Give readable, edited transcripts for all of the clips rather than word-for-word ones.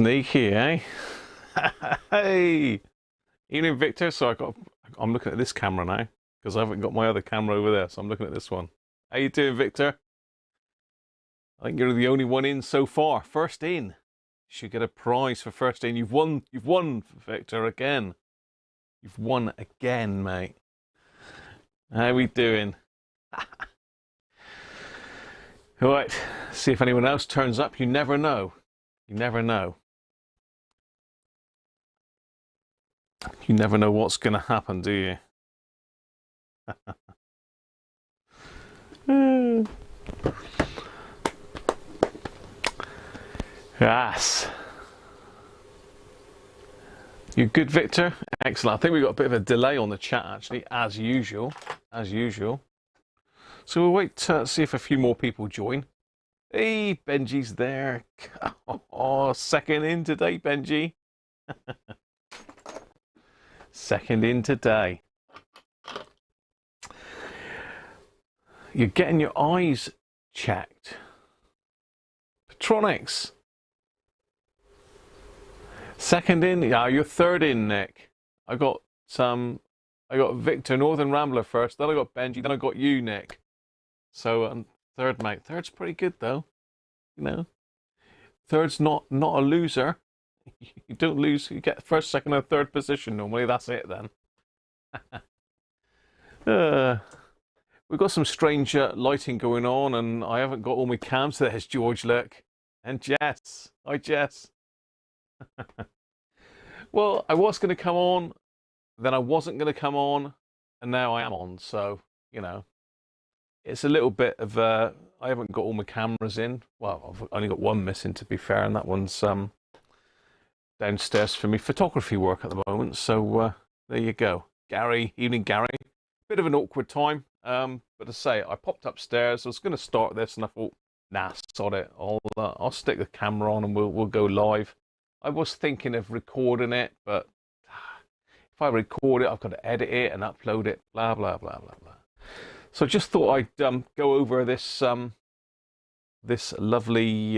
Sneaky, eh? Hey! Evening, Victor. So I'm looking at this camera now because I haven't got my other camera over there, so I'm looking at this one. How you doing, Victor? I think you're the only one in so far. First in. You should get a prize for first in. You've won, Victor, again. You've won again, mate. How we doing? All right, see if anyone else turns up. You never know. You never know. You never know what's going to happen, do you? Yes. You good, Victor? Excellent. I think we got a bit of a delay on the chat, actually, as usual. As usual. So we'll wait to see if a few more people join. Hey, Benji's there. Oh, second in today, Benji. Second in today. You're getting your eyes checked. Petronics. Second in. Yeah, you're third in, Nick. I got Victor, Northern Rambler first. Then I got Benji. Then I got you, Nick. So third, mate. Third's pretty good, though. You know, third's not a loser. You don't lose. You get first, second, and third position normally. That's it then. We've got some strange lighting going on, and I haven't got all my cams. There's George, look, and Jess. Hi, Jess. Well, I was going to come on, then I wasn't going to come on, and now I am on. So, you know, it's a little bit of I haven't got all my cameras in. Well, I've only got one missing, to be fair, and that one's downstairs for me photography work at the moment. So there you go. Gary, evening, Gary. Bit of an awkward time, but to say, I popped upstairs. I was going to start this, and I thought, nah, sod it. I'll stick the camera on, and we'll go live. I was thinking of recording it, but if I record it, I've got to edit it and upload it. Blah blah blah blah blah. So I just thought I'd go over this this lovely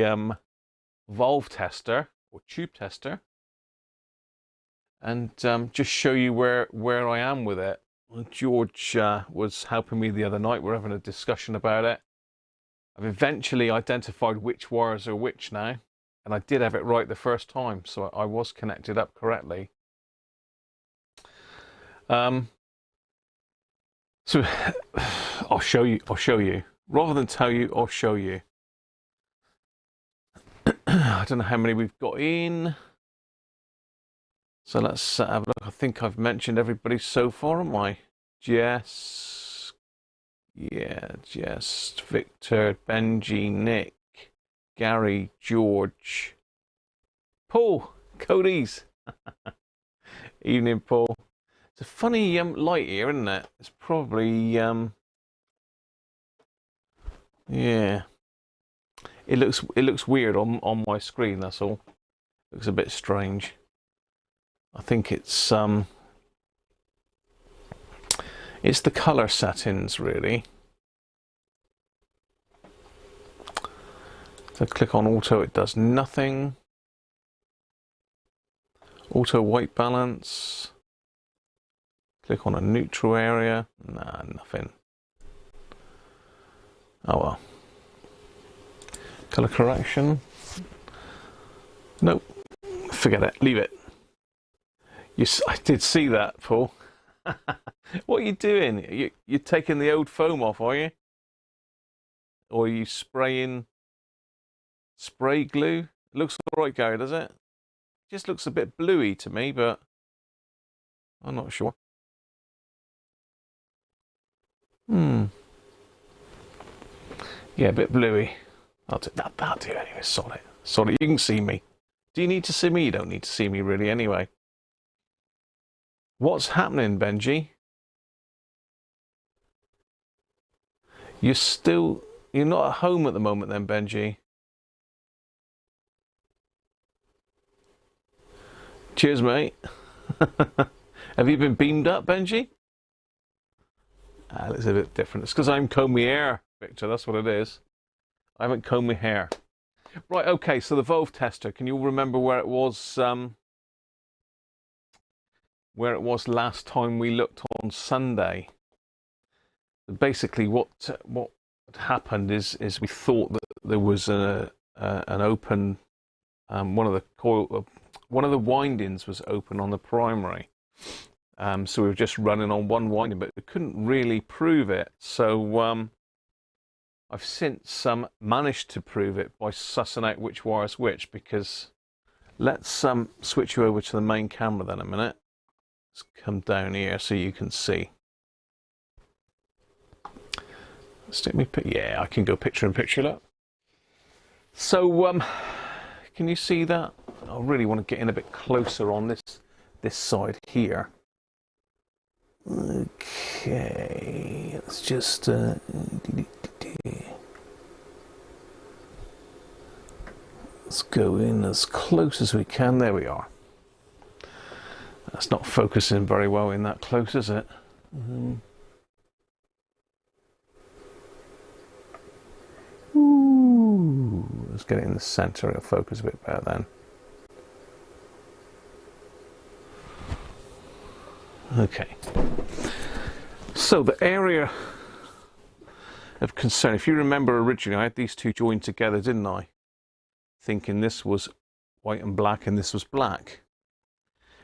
valve tester or tube tester, and just show you where I am with it. George was helping me the other night. We're having a discussion about it. I've eventually identified which wires are which now, and I did have it right the first time, so I was connected up correctly. So I'll show you. Rather than tell you, I'll show you. I don't know how many we've got in. So let's have a look. I think I've mentioned everybody so far, haven't I? Jess. Yeah, Jess. Victor, Benji, Nick, Gary, George, Paul, Cody's. Evening, Paul. It's a funny light here, isn't it? It's probably yeah. It looks weird on my screen. That's all. It looks a bit strange. I think it's the color settings really. So click on auto, it does nothing. Auto white balance. Click on a neutral area. Nah, nothing. Oh well. Color correction. Nope. Forget it. Leave it. I did see that, Paul. What are you doing? You're taking the old foam off, are you? Or are you spraying spray glue? It looks all right, Gary, does it? It just looks a bit bluey to me, but I'm not sure. Yeah, a bit bluey. That'll do anyway. Solid. You can see me. Do you need to see me? You don't need to see me really anyway. What's happening, Benji? You're not at home at the moment then, Benji? Cheers, mate. Have you been beamed up, Benji? It's a bit different. It's because I'm combing my hair, Victor. That's what it is. I haven't combed my hair. Right, okay, so the Volve tester, can you all remember where it was last time we looked on Sunday? Basically what happened is we thought that there was an open one of the windings was open on the primary. So we were just running on one winding, but we couldn't really prove it. So I've since managed to prove it by sussing out which wire's which, because let's switch you over to the main camera then a minute. Let's come down here so you can see. Stick me, yeah, I can go picture in picture, look. So can you see that? I really want to get in a bit closer on this side here. Okay, let's just let's go in as close as we can. There we are. That's not focusing very well in that close, is it? Ooh, let's get it in the center. It'll focus a bit better then. Okay. So the area of concern, if you remember originally, I had these two joined together, didn't I? Thinking this was white and black and this was black.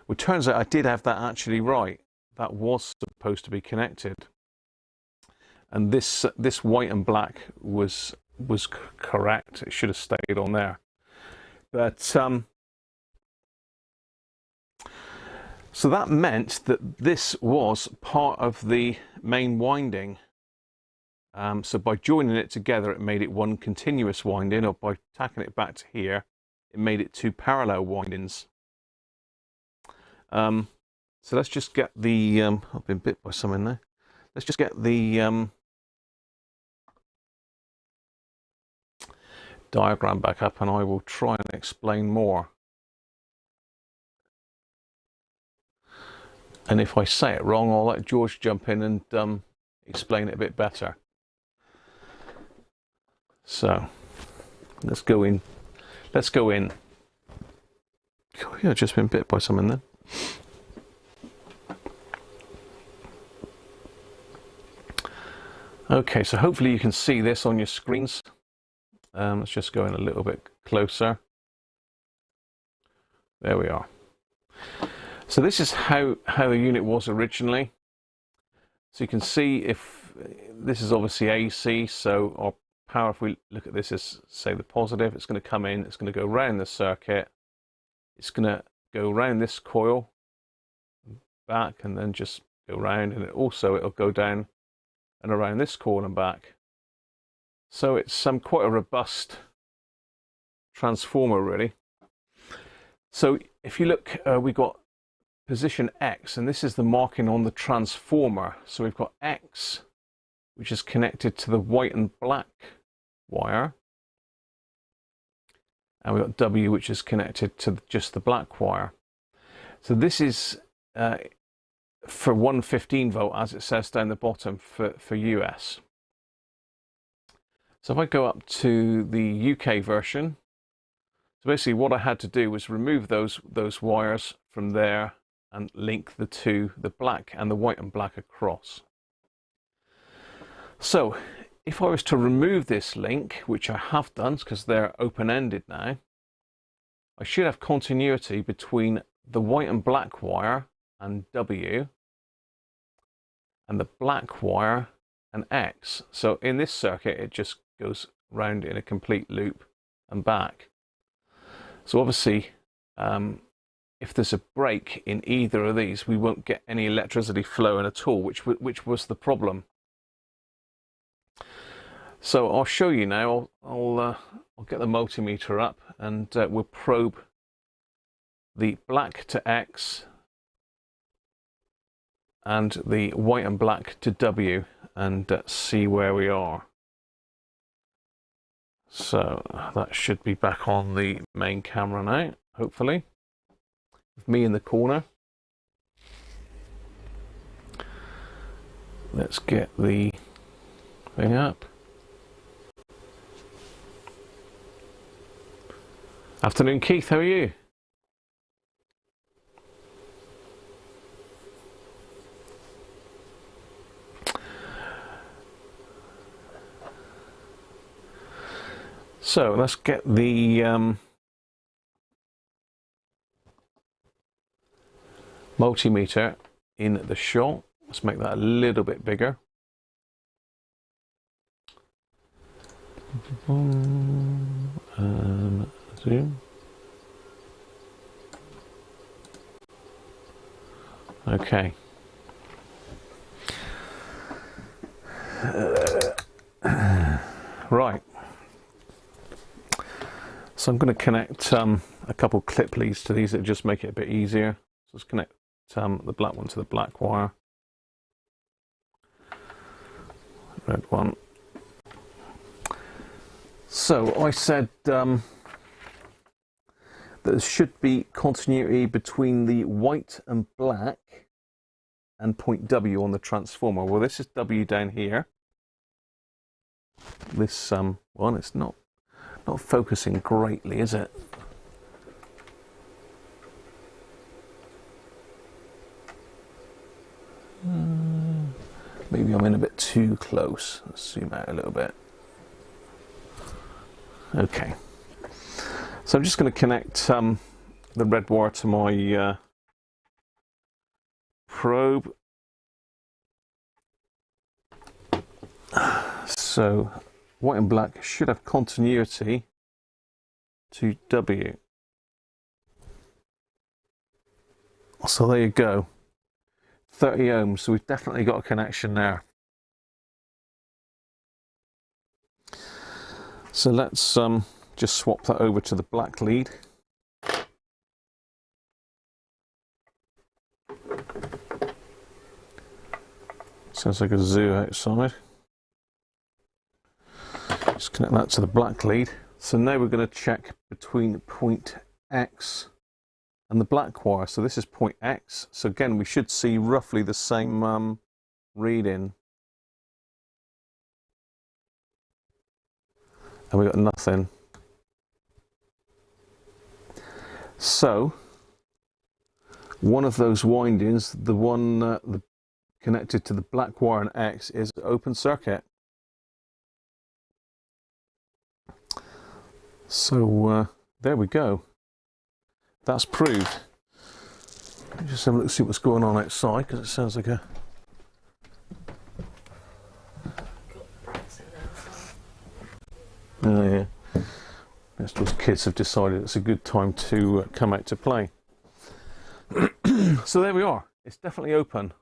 Well, it turns out I did have that actually right. That was supposed to be connected. And this white and black was correct. It should have stayed on there. But so that meant that this was part of the main winding. So by joining it together, it made it one continuous winding, or by tacking it back to here, it made it two parallel windings. So let's just get the, I've been bit by something there. Let's just get the diagram back up and I will try and explain more. And if I say it wrong, I'll let George jump in and explain it a bit better. So let's go in. Let's go in. Oh, yeah, I've just been bit by something then. Okay, so hopefully you can see this on your screens. Let's just go in a little bit closer. There we are. So this is how the unit was originally. So you can see if this is obviously AC, so our power, if we look at this as, say, the positive, it's going to come in, it's going to go around the circuit, it's going to go around this coil, back, and then just go around, and it'll go down and around this coil and back. So it's quite a robust transformer, really. So if you look, we got position X, and this is the marking on the transformer. So we've got X, which is connected to the white and black wire, and we've got W, which is connected to just the black wire. So this is for 115 volt, as it says down the bottom, for US. So if I go up to the UK version, so basically what I had to do was remove those wires from there and link the two, the black and the white and black, across. So if I was to remove this link, which I have done because they're open-ended now, I should have continuity between the white and black wire and W and the black wire and X. So in this circuit, it just goes round in a complete loop and back. So obviously, if there's a break in either of these, we won't get any electricity flowing at all, which was the problem. So I'll show you now. I'll get the multimeter up, and we'll probe the black to X and the white and black to W, and see where we are. So that should be back on the main camera now, hopefully, with me in the corner. Let's get the thing up. Afternoon, Keith. How are you? So let's get the multimeter in the shot. Let's make that a little bit bigger. Zoom. Okay. Right. So I'm going to connect a couple clip leads to these that just make it a bit easier. So let's connect the black one to the black wire. Red one. So I said that there should be continuity between the white and black and point W on the transformer. Well, this is W down here. This one, it's not focusing greatly, is it? Maybe I'm in a bit too close. Let's zoom out a little bit. Okay. So I'm just going to connect the red wire to my probe. So white and black should have continuity to W. So there you go. 30 ohms, so we've definitely got a connection there. So let's just swap that over to the black lead. Sounds like a zoo outside. Just connect that to the black lead. So now we're going to check between point X and the black wire. So this is point X. So again, we should see roughly the same reading. And we got nothing. So one of those windings, the one connected to the black wire and X, is open circuit. So there we go. That's proved. Let me just have a look, see what's going on outside, because it sounds like a... Oh yeah. Yes, those kids have decided it's a good time to come out to play. So there we are. It's definitely open.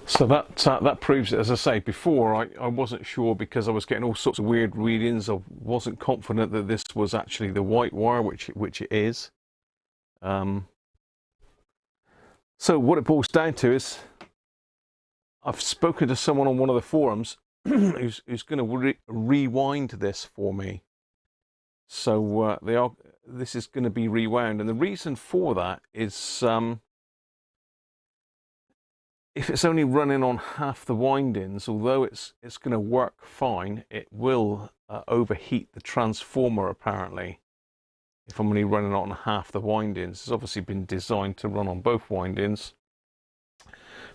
So that proves it. As I say before, I wasn't sure because I was getting all sorts of weird readings. I wasn't confident that this was actually the white wire, which it is. So what it boils down to is, I've spoken to someone on one of the forums who's going to rewind this for me. So this is going to be rewound, and the reason for that is if it's only running on half the windings, although it's going to work fine, it will overheat the transformer apparently. If I'm only running on half the windings, it's obviously been designed to run on both windings.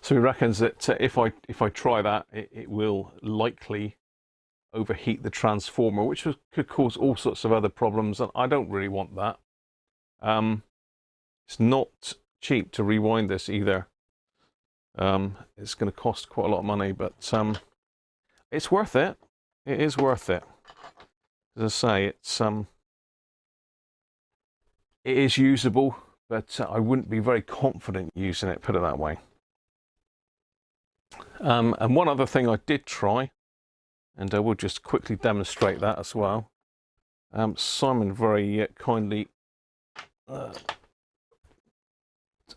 So he reckons that if I try that, it will likely overheat the transformer, which could cause all sorts of other problems, and I don't really want that. It's not cheap to rewind this either. It's going to cost quite a lot of money, but it's worth it. It is worth it. As I say, it is usable, but I wouldn't be very confident using it, put it that way. And one other thing I did try, and I will just quickly demonstrate that as well. Simon very kindly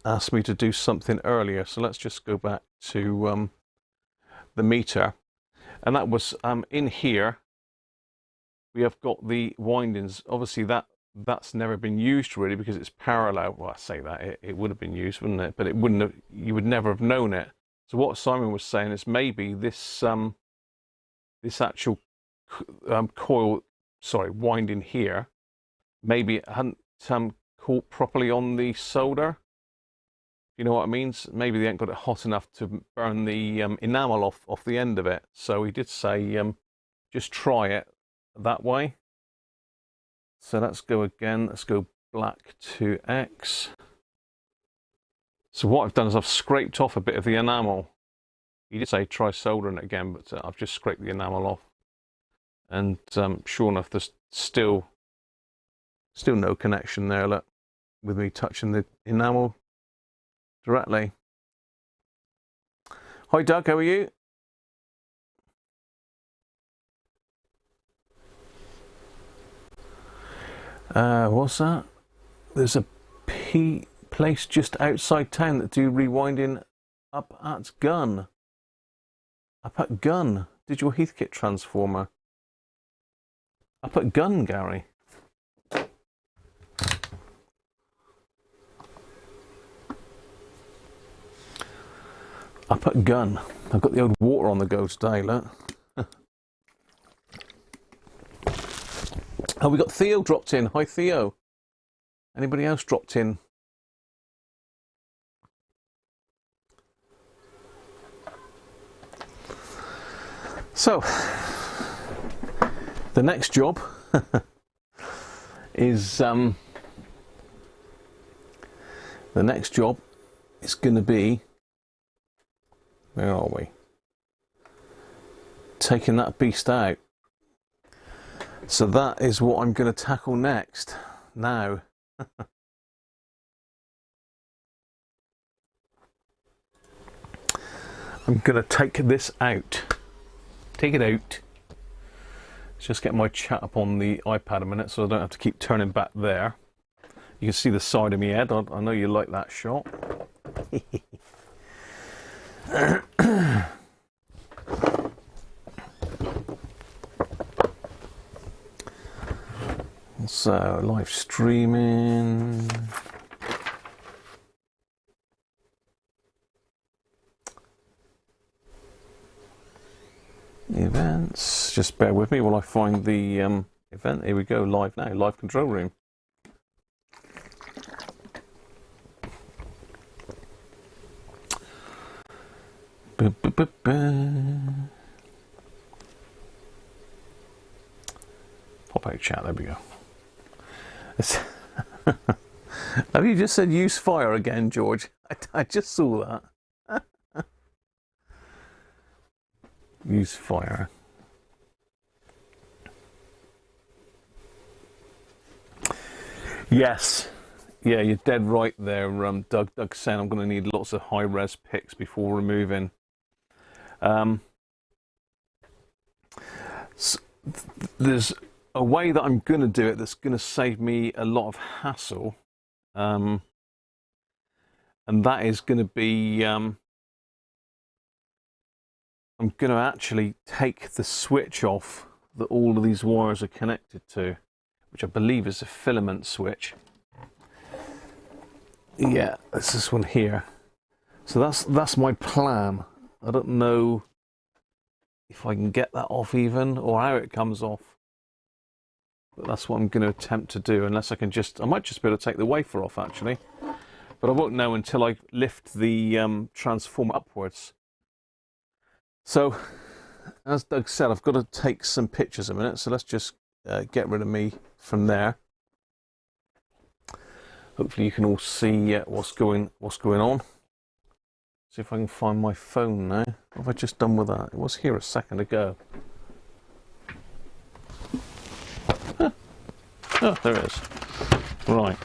asked me to do something earlier, so let's just go back to the meter, and that was in here we have got the windings. Obviously that's never been used really because it's parallel. Well, I say that it would have been used, wouldn't it? But it wouldn't have, you would never have known it So what Simon was saying is maybe this this actual coil, sorry, winding here, maybe it hadn't caught properly on the solder. You know what I mean? Maybe they ain't got it hot enough to burn the enamel off the end of it. So he did say just try it that way. So let's go again. Let's go black to X. So what I've done is I've scraped off a bit of the enamel. He did say try soldering it again, but I've just scraped the enamel off. And sure enough, there's still no connection there. Look, with me touching the enamel directly. Hi Doug, how are you? What's that? There's a place just outside town that do rewinding up at Gun. Up at Gun. Digital Heathkit transformer. Up at Gun, Gary. Up at Gun. I've got the old water on the go today, look. Oh, we got Theo dropped in. Hi, Theo. Anybody else dropped in? So, the next job is going to be, where are we? Taking that beast out. So that is what I'm going to tackle next. Now. I'm going to take this out. Take it out. Let's just get my chat up on the iPad a minute so I don't have to keep turning back there. You can see the side of my head. I know you like that shot. So, live streaming. Events. Just bear with me while I find the event. Here we go, live now. Live control room. Pop out chat. There we go. Have you just said use fire again, George? I just saw that. Use fire. Yes. Yeah, you're dead right there, Doug. Doug's saying I'm going to need lots of high-res pics before removing. So there's a way that I'm going to do it that's going to save me a lot of hassle, and that is going to be I'm going to actually take the switch off that all of these wires are connected to, which I believe is a filament switch. Yeah, it's this one here. So that's my plan. I don't know if I can get that off even, or how it comes off. But that's what I'm going to attempt to do, unless I can I might just be able to take the wafer off actually. But I won't know until I lift the transformer upwards. So, as Doug said, I've got to take some pictures a minute, so let's just get rid of me from there. Hopefully you can all see what's going on. See if I can find my phone now. What have I just done with that? It was here a second ago. Huh. Oh, there it is. Right.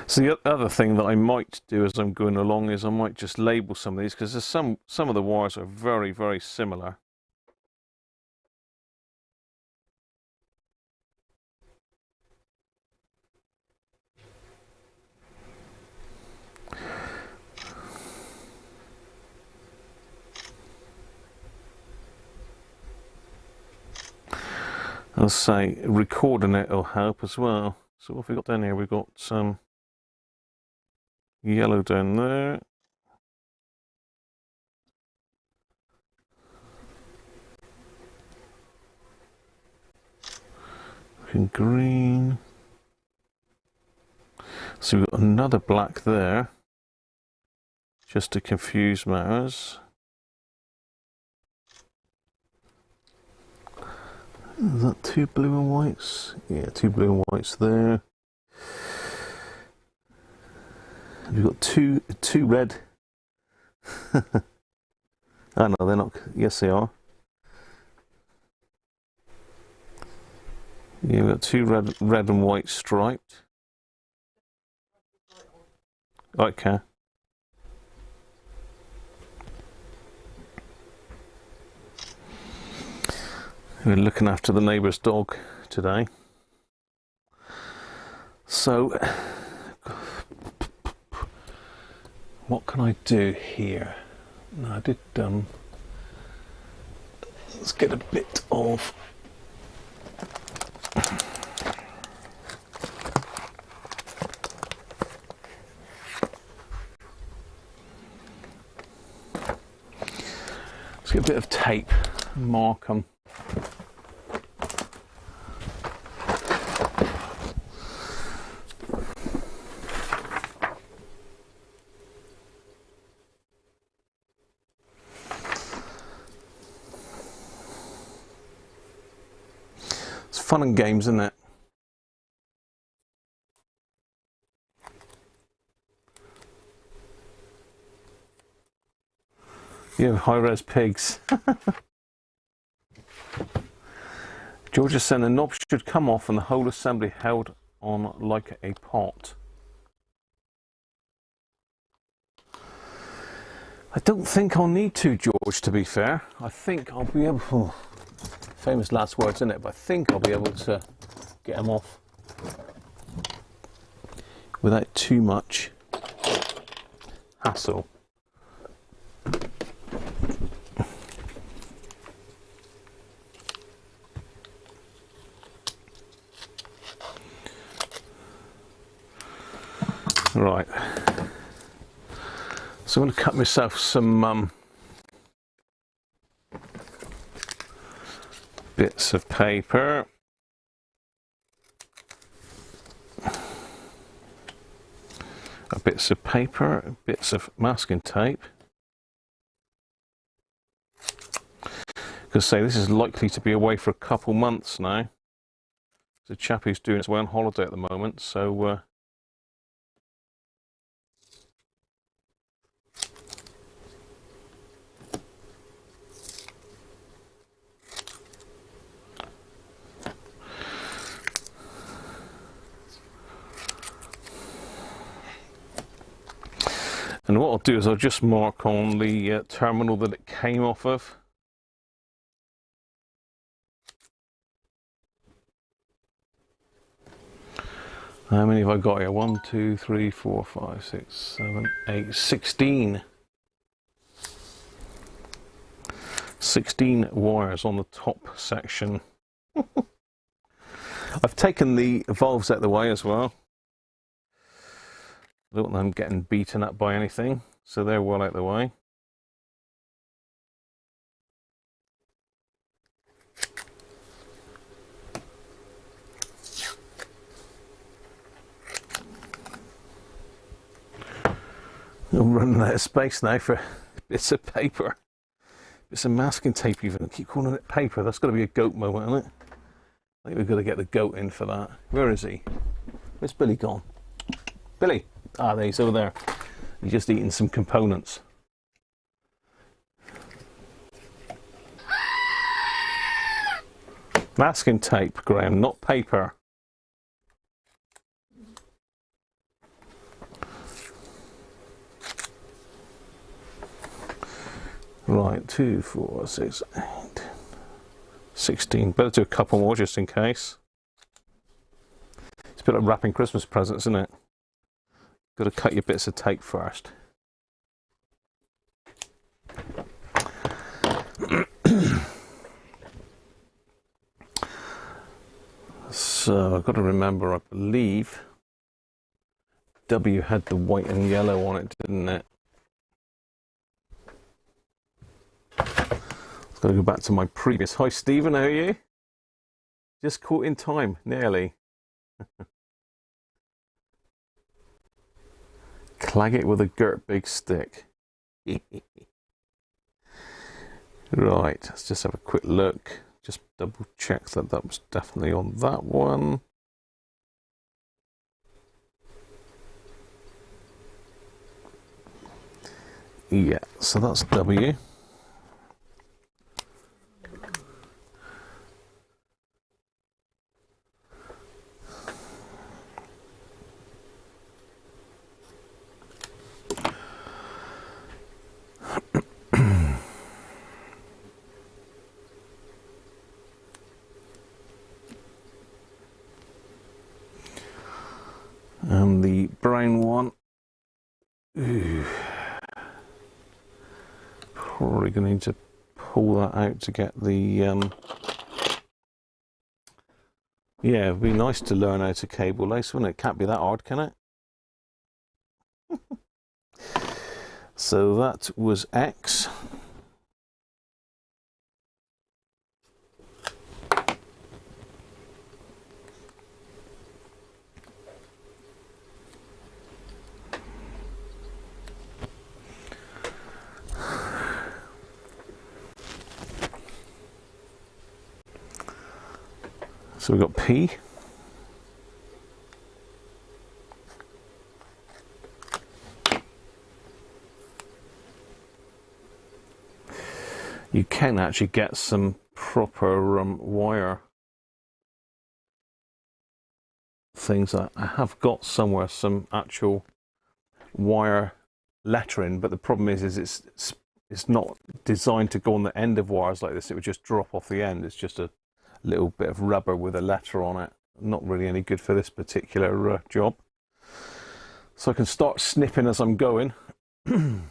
So the other thing that I might do as I'm going along is I might just label some of these, because there's some of the wires are very, very similar. I'll say recording it will help as well. So what have we got down here? We've got some Yellow down there. And green. So we've got another black there, just to confuse matters. Is that 2 blue and whites? Yeah, 2 blue and whites there. We've got two red. Oh no, they're not. Yes, they are. Yeah, we've got 2 red and white striped. Okay. We're looking after the neighbour's dog today. So, what can I do here? No, I did, let's get a bit of let's get a bit of tape, mark them. Fun and games, isn't it? Yeah, high-res pigs. Georgia said the knob should come off and the whole assembly held on like a pot. I don't think I'll need to, George, to be fair. I think I'll be able... Oh, famous last words, isn't it? But I think I'll be able to get them off without too much hassle. Right. So I'm going to cut myself some bits of paper. Bits of paper, bits of masking tape. Because say this is likely to be away for a couple months now. The chap who's doing it away on holiday at the moment, so and what I'll do is I'll just mark on the terminal that it came off of. How many have I got here? 1, 2, 3, 4, 5, 6, 7, 8, 16. 16 wires on the top section. I've taken the valves out of the way as well. I don't want them getting beaten up by anything, so they're well out of the way. I'm running out of space now for bits of paper. Bits of masking tape even. I keep calling it paper. That's got to be a goat moment, isn't it? I think we've got to get the goat in for that. Where is he? Where's Billy gone? Billy! Ah, there he's over there. He's just eating some components. Masking tape, Graham, not paper. Right, 2, 4, 6, 8, 16. Better do a couple more just in case. It's a bit like wrapping Christmas presents, isn't it? Got to cut your bits of tape first. So I've got to remember, I believe W had the white and yellow on it, didn't it? I've got to go back to my previous. Hi, Stephen, how are you? Just caught in time, nearly. Clag it with a girt big stick. Right, let's just have a quick look. Just double check that that was definitely on that one. Yeah, so that's W. And the brown one, ooh, probably going to need to pull that out to get the, yeah, it'd be nice to learn how to cable lace, wouldn't it? Can't be that hard, can it? So that was X. So we've got P. You can actually get some proper wire things. I have got somewhere some actual wire lettering, but the problem is it's not designed to go on the end of wires like this. It would just drop off the end. It's just a little bit of rubber with a letter on it. Not really any good for this particular job. So I can start snipping as I'm going. So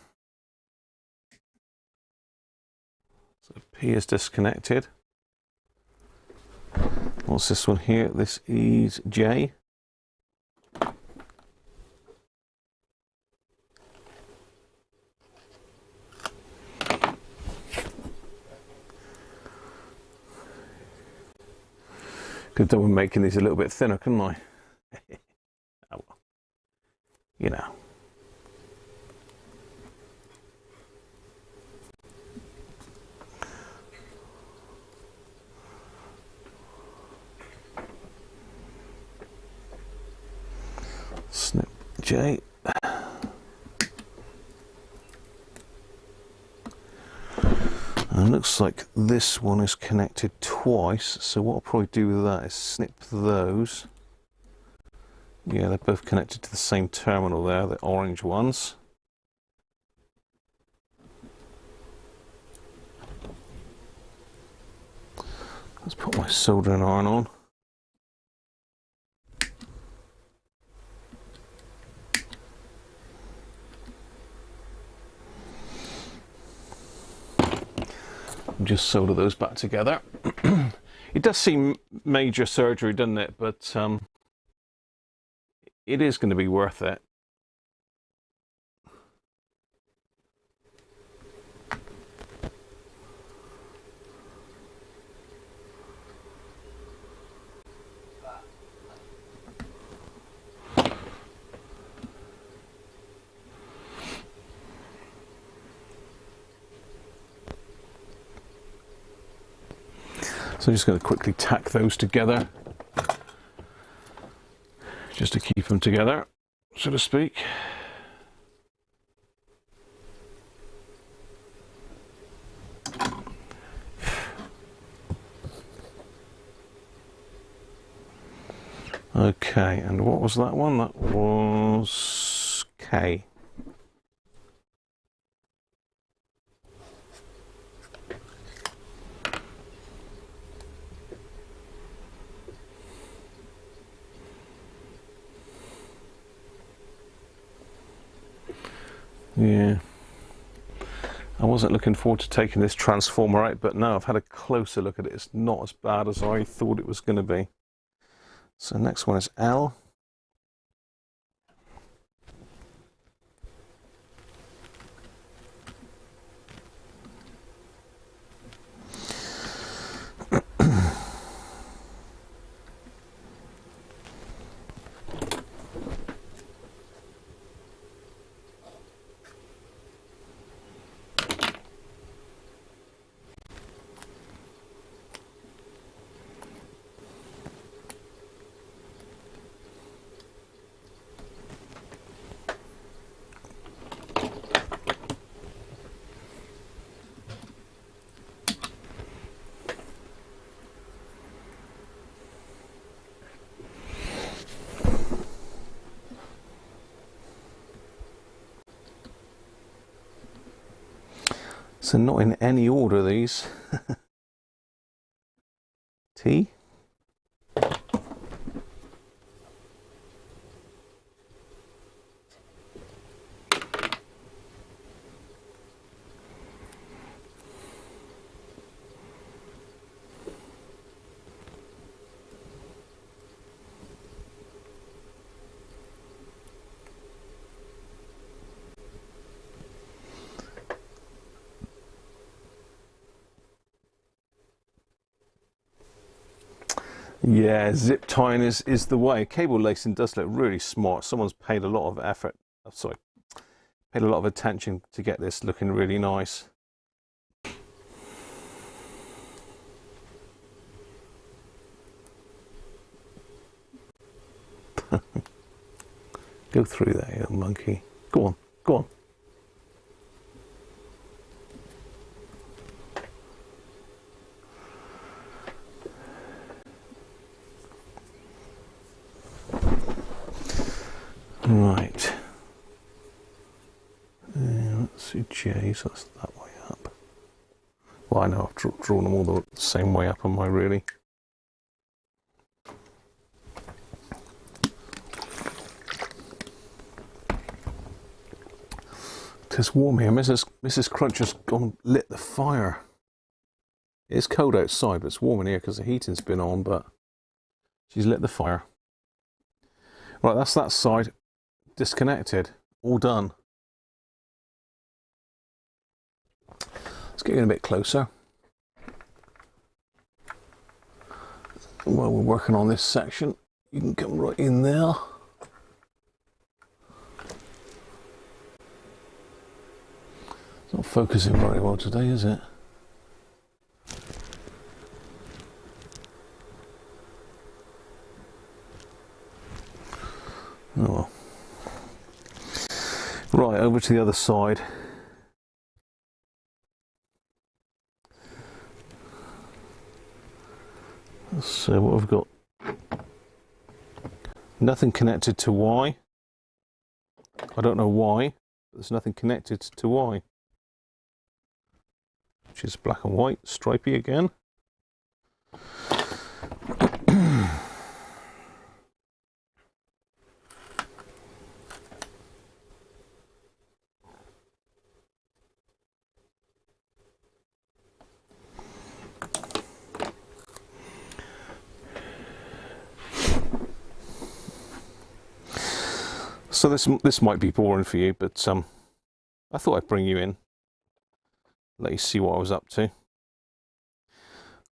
P is disconnected. What's this one here? This is J. Could have done with making these a little bit thinner, couldn't I? Oh, well. You know. Snip J. And looks like this one is connected twice, so what I'll probably do with that is snip those. Yeah, they're both connected to the same terminal there, the orange ones. Let's put my soldering iron on. Just solder those back together. It does seem major surgery, doesn't it? But it is going to be worth it. So I'm just going to quickly tack those together, just to keep them together, so to speak. Okay, and what was that one? That was K. Yeah, I wasn't looking forward to taking this transformer out, but now I've had a closer look at it. It's not as bad as I thought it was going to be. So next one is L. So not in any order, these. Tea. Yeah, zip tying is the way. Cable lacing does look really smart. Someone's paid a lot of effort, paid a lot of attention to get this looking really nice. Go through there, you little monkey. Go on, go on. Right. Let's see J, so that's that way up. Well, I know I've drawn them all the same way up, am I really? It's warm here. Mrs. Cruncher's gone and lit the fire. It's cold outside, but it's warm in here because the heating's been on, but she's lit the fire. Right, that's that side disconnected. All done. Let's get in a bit closer. While we're working on this section, you can come right in there. It's not focusing very well today, is it? Oh well. Right, over to the other side. So what we've got, nothing connected to Y. I don't know why, but there's nothing connected to Y. Which is black and white, stripy again. So this might be boring for you, but I thought I'd bring you in, let you see what I was up to.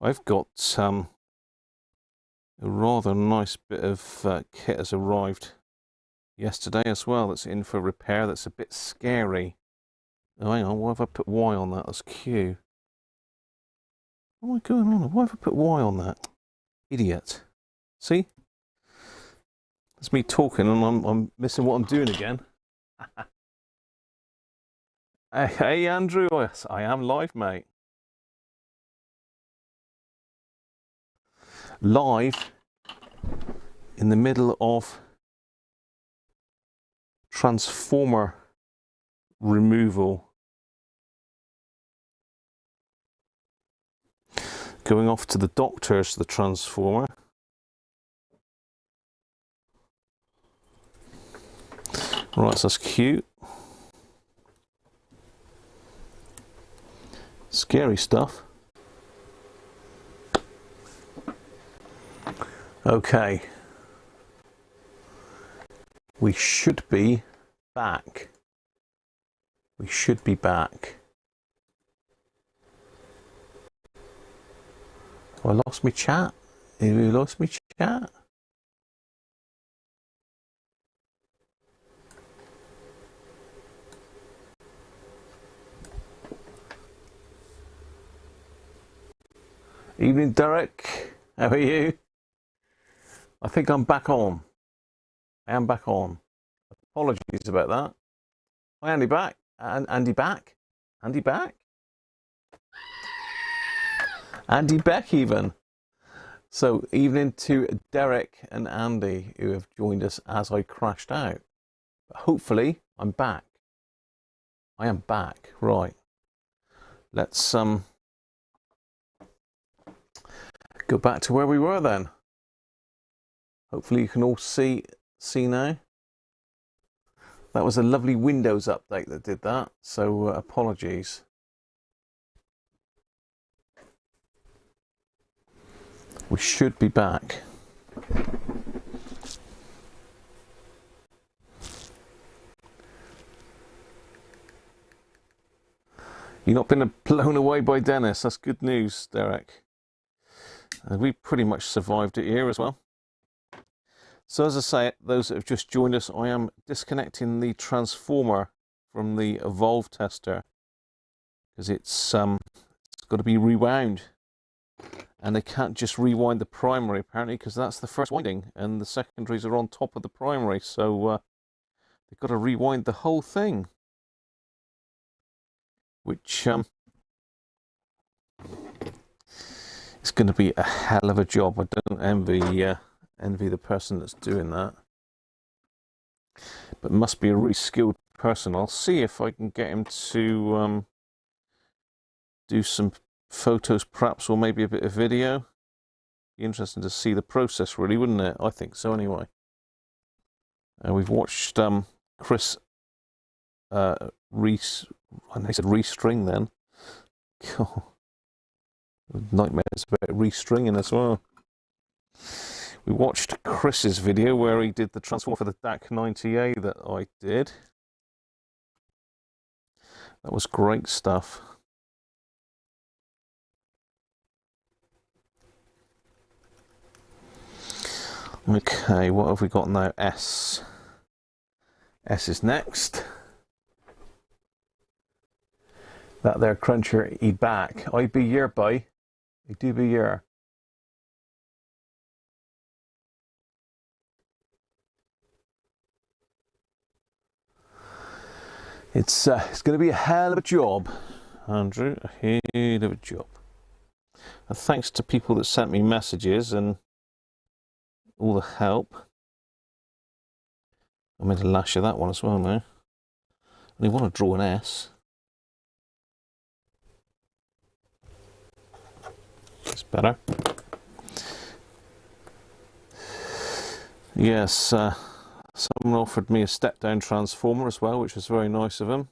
I've got a rather nice bit of kit has arrived yesterday as well. That's in for repair. That's a bit scary. Oh, hang on, why have I put Y on that? That's Q. What am I going on? Why have I put Y on that? Idiot. See? It's me talking and I'm missing what I'm doing again. Hey Andrew, yes, I am live, mate. Live in the middle of transformer removal. Going off to the doctors, the transformer. Right, so that's cute. Scary stuff. Okay. We should be back. We should be back. Oh, I lost my chat. Have you lost my chat? Evening, Derek. How are you? I think I'm back on. I am back on. Apologies about that. Hi, Andy back. Andy back? Andy back? Andy Beck even. So evening to Derek and Andy who have joined us as I crashed out. But hopefully I'm back. I am back. Right. let's go back to where we were then. Hopefully you can all see now. That was a lovely Windows update that did that, so apologies. We should be back. You've not been blown away by Dennis. That's good news, Derek. And we pretty much survived it here as well. So as I say, those that have just joined us, I am disconnecting the transformer from the Evolve tester because it's got to be rewound. And they can't just rewind the primary, apparently, because that's the first winding, and the secondaries are on top of the primary, so they've got to rewind the whole thing. Which is going to be a hell of a job. I don't envy the person that's doing that. But must be a really skilled person. I'll see if I can get him to do some photos perhaps, or maybe a bit of video. Be interesting to see the process, really, wouldn't it? I think so anyway. We've watched Chris I said restring then. God. Nightmares about restringing as well. We watched Chris's video where he did the transformer for the DAC 90A that I did. That was great stuff. Okay, what have we got now? S. S is next. That there cruncher, he back. I be here, boy. I do be here. It's going to be a hell of a job, Andrew. A hell of a job. And thanks to people that sent me messages and all the help. I made a lash of that one as well now. And I want to draw an S. It's better. Yes, someone offered me a step-down transformer as well, which was very nice of him.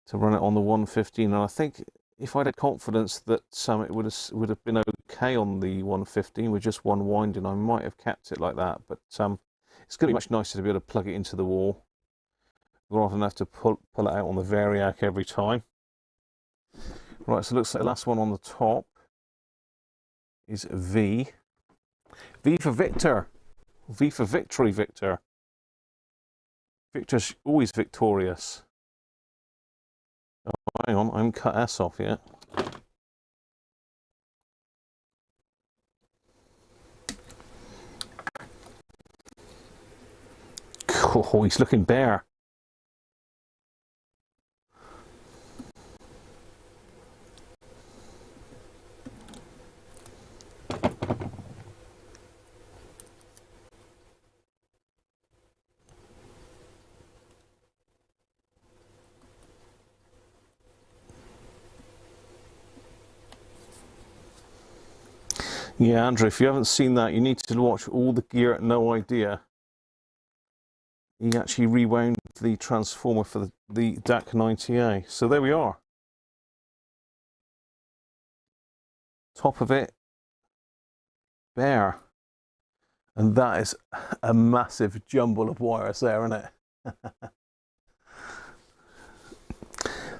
To run it on the 115, and I think if I'd had confidence that it would have been okay on the 115 with just one winding, I might have kept it like that. But it's going to be much nicer to be able to plug it into the wall rather than have to pull it out on the variac every time. Right, so it looks like the last one on the top is V. V for Victor. V for victory, Victor. Victor's always victorious. Oh, hang on, I haven't cut S off yet. Oh, he's looking bare. Yeah, Andrew, if you haven't seen that, you need to watch all the gear at No Idea. He actually rewound the transformer for the DAC 90A. So there we are. Top of it, bare. And that is a massive jumble of wires there, isn't it?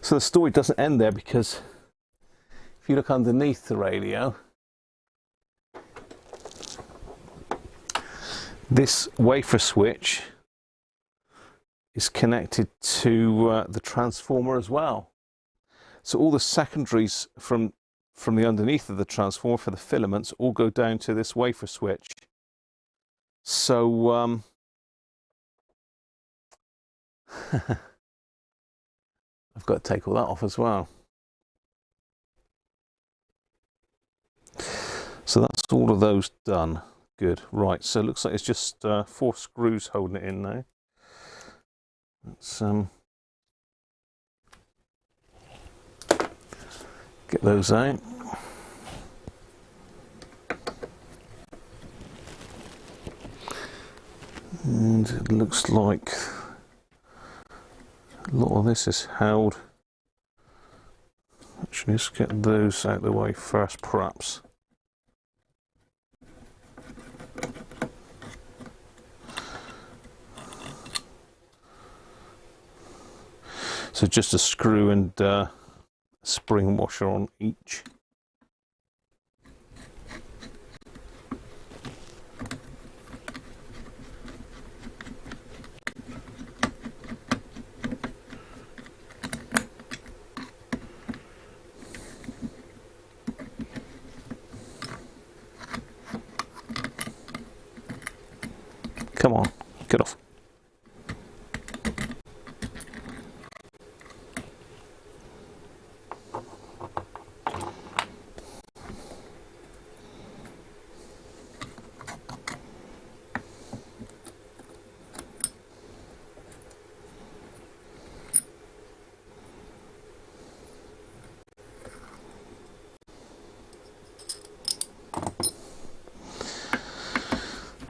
So the story doesn't end there, because if you look underneath the radio, this wafer switch is connected to the transformer as well. So all the secondaries from the underneath of the transformer for the filaments all go down to this wafer switch. So I've got to take all that off as well. So that's all of those done. Good. Right, so it looks like it's just 4 screws holding it in now. Let's Get those out. And it looks like a lot of this is held. Actually, let's get those out of the way first, perhaps. So just a screw and spring washer on each. Come on, get off.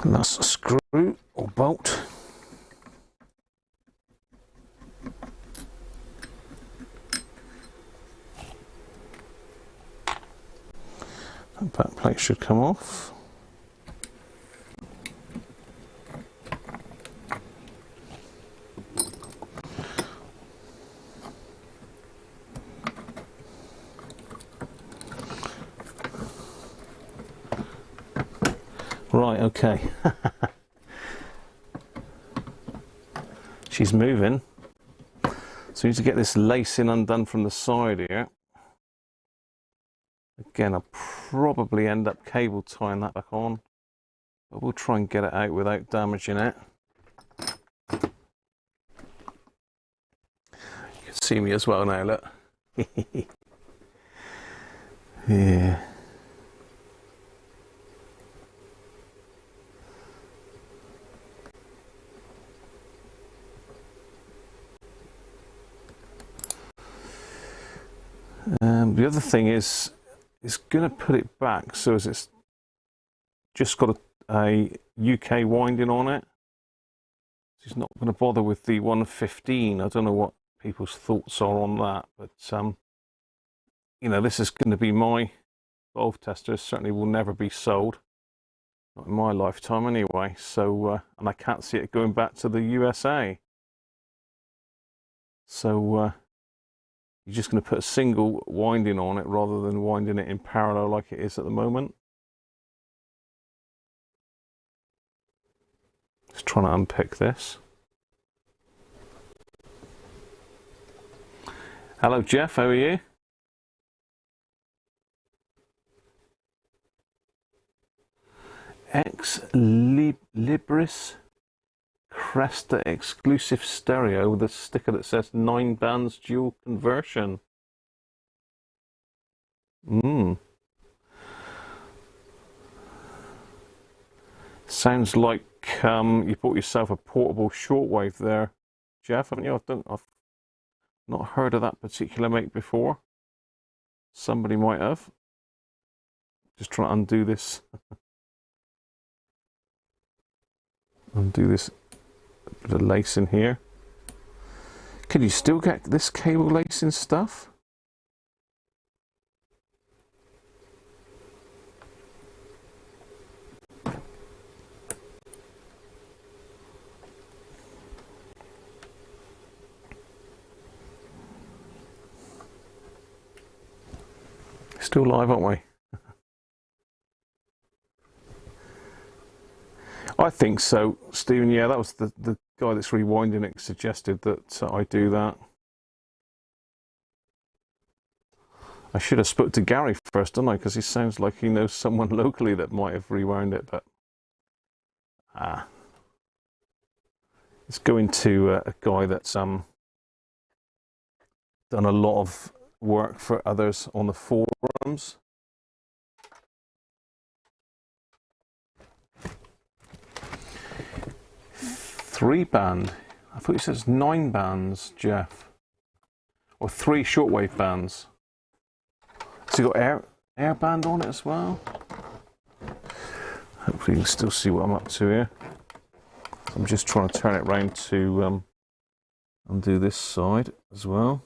And that's a screw or bolt. That back plate should come off. Right, okay. She's moving. So we need to get this lacing undone from the side here. Again, I'll probably end up cable tying that back on, but we'll try and get it out without damaging it. You can see me as well now, look. Yeah. The other thing is going to put it back so as it's just got a UK winding on it. She's not going to bother with the 115. I don't know what people's thoughts are on that, but you know, this is going to be my valve tester. It certainly will never be sold, not in my lifetime anyway. So and I can't see it going back to the USA. So you're just going to put a single winding on it rather than winding it in parallel like it is at the moment. Just trying to unpick this. Hello Jeff, how are you? Ex Libris Cresta exclusive stereo with a sticker that says 9 bands dual conversion. Sounds like you bought yourself a portable shortwave there, Jeff, haven't you? I've not heard of that particular make before. Somebody might have. Just trying to undo this. Undo this bit of lacing here. Can you still get this cable lacing stuff? Still live, aren't we? I think so, Stephen. Yeah, that was the guy that's rewinding it suggested that I do that. I should have spoke to Gary first, didn't I? Because he sounds like he knows someone locally that might have rewound it, but it's going to a guy that's done a lot of work for others on the forums. Three band. I thought you said it's 9 bands, Jeff. Or 3 shortwave bands. It's got air band on it as well. Hopefully you can still see what I'm up to here. I'm just trying to turn it round to undo this side as well.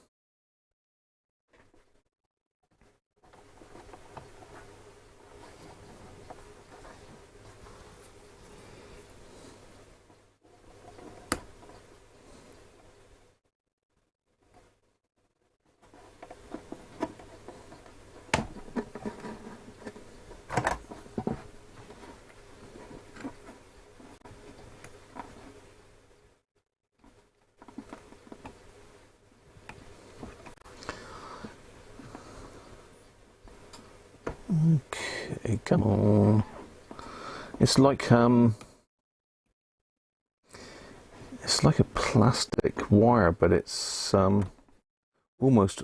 Okay, come on. It's like a plastic wire, but it's almost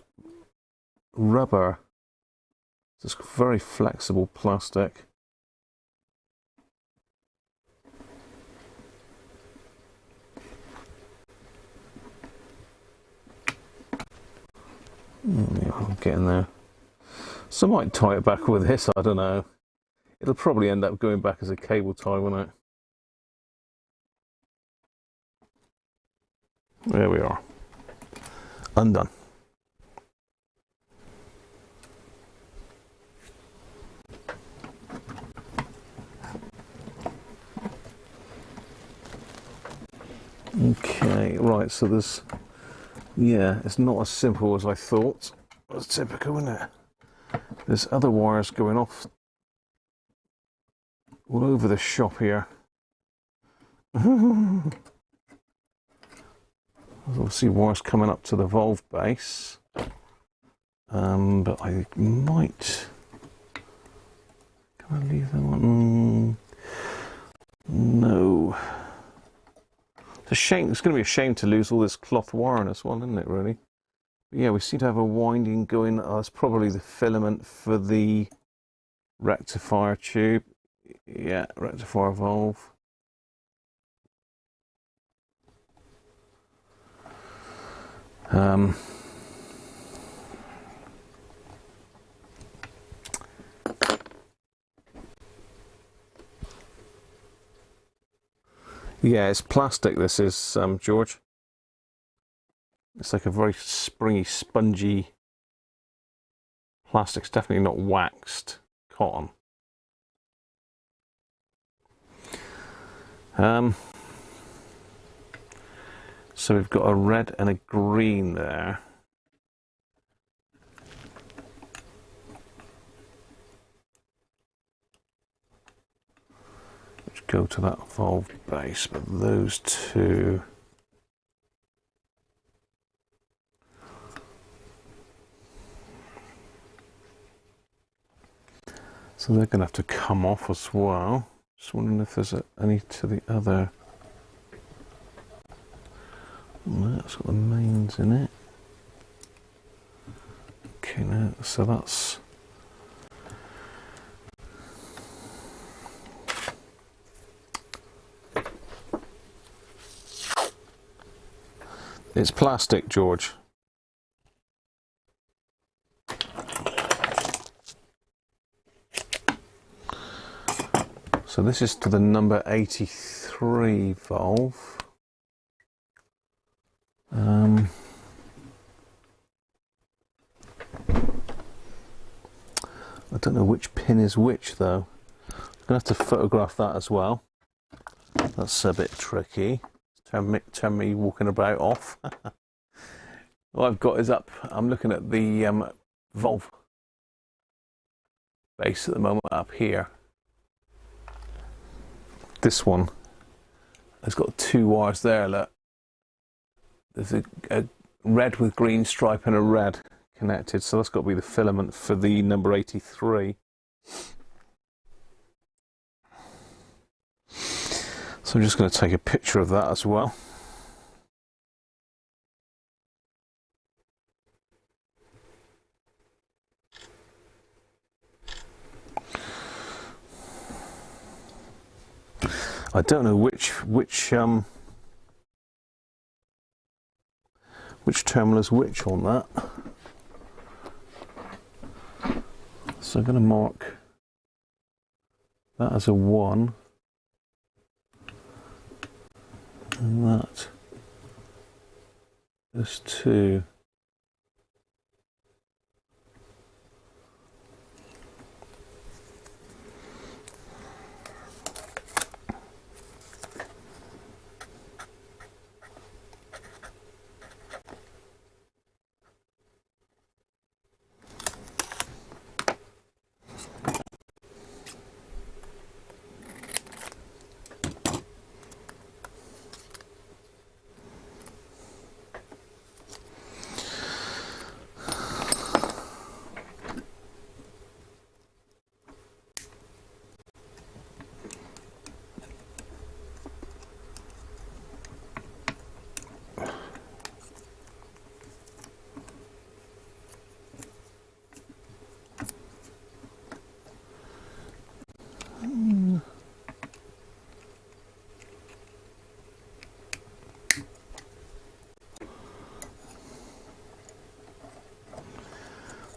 rubber. It's very flexible plastic. Yeah, I'm getting there. So I might tie it back with this, I don't know. It'll probably end up going back as a cable tie, won't it? There we are. Undone. Okay, right, so there's... Yeah, it's not as simple as I thought. That's typical, isn't it? There's other wires going off all over the shop here. There's obviously wires coming up to the valve base. But I might... Can I leave them on? No. It's a shame. It's going to be a shame to lose all this cloth wire in this one, isn't it, really? Yeah, we seem to have a winding going. That's probably the filament for the rectifier tube. Yeah, rectifier valve. Yeah, it's plastic. This is George. It's like a very springy, spongy plastic. It's definitely not waxed cotton. So we've got a red and a green there. Which go to that valve base, but those two... So they're going to have to come off as well. Just wondering if there's any to the other. No, it's got the mains in it. Okay, now, so that's... It's plastic, George. So this is to the number 83 valve. I don't know which pin is which though. I'm going to have to photograph that as well. That's a bit tricky. Turn me walking about off. What I've got is up. I'm looking at the valve base at the moment up here. This one has got two wires there, look. There's a red with green stripe and a red connected, so that's got to be the filament for the number 83. So I'm just going to take a picture of that as well. I don't know which terminal is which on that. So I'm going to mark that as a 1 and that as 2.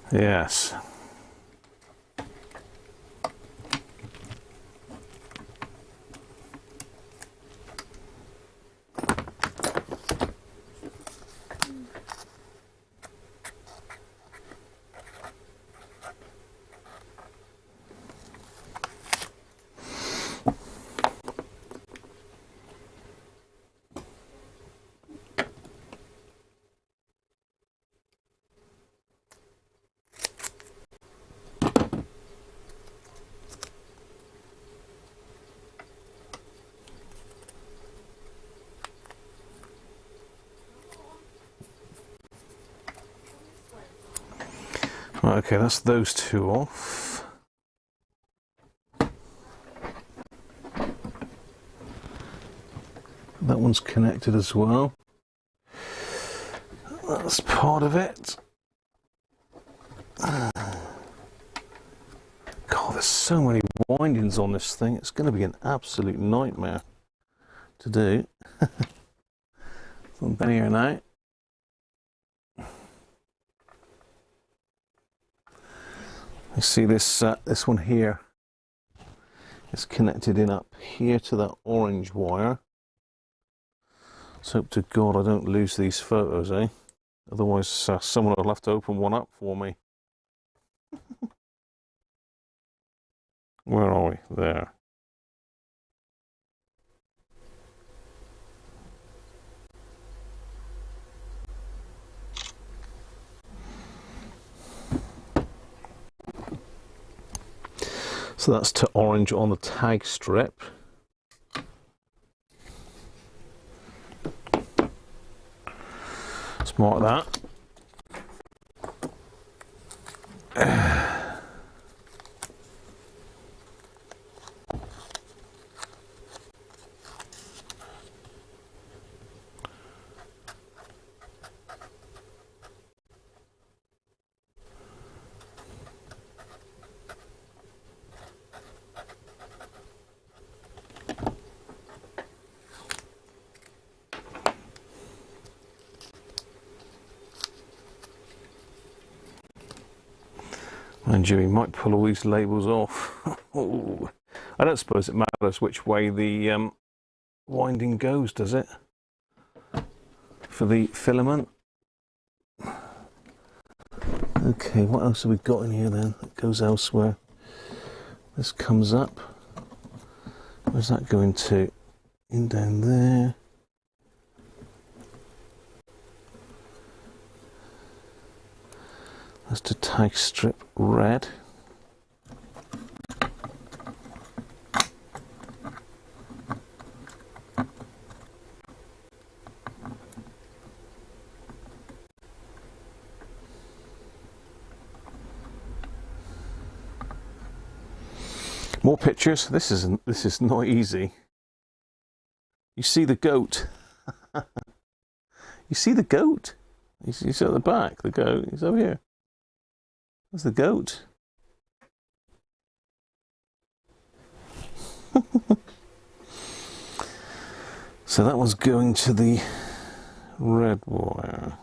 Yes. Right, okay, that's those two off. That one's connected as well. That's part of it. God, there's so many windings on this thing. It's going to be an absolute nightmare to do. I'm been here now. You see this this one here is connected in up here to that orange wire. Let's hope to God I don't lose these photos, eh? Otherwise someone will have to open one up for me. Where are we? There. So that's to orange on the tag strip. Let's mark that. Mind you, he might pull all these labels off. Ooh. I don't suppose it matters which way the winding goes, does it? For the filament. Okay, what else have we got in here then? It goes elsewhere. This comes up. Where's that going to? In down there. That's to tag strip red. More pictures. This is not easy. You see the goat. You see the goat. He's at the back. The goat. He's over here. There's the goat. So that was going to the red wire.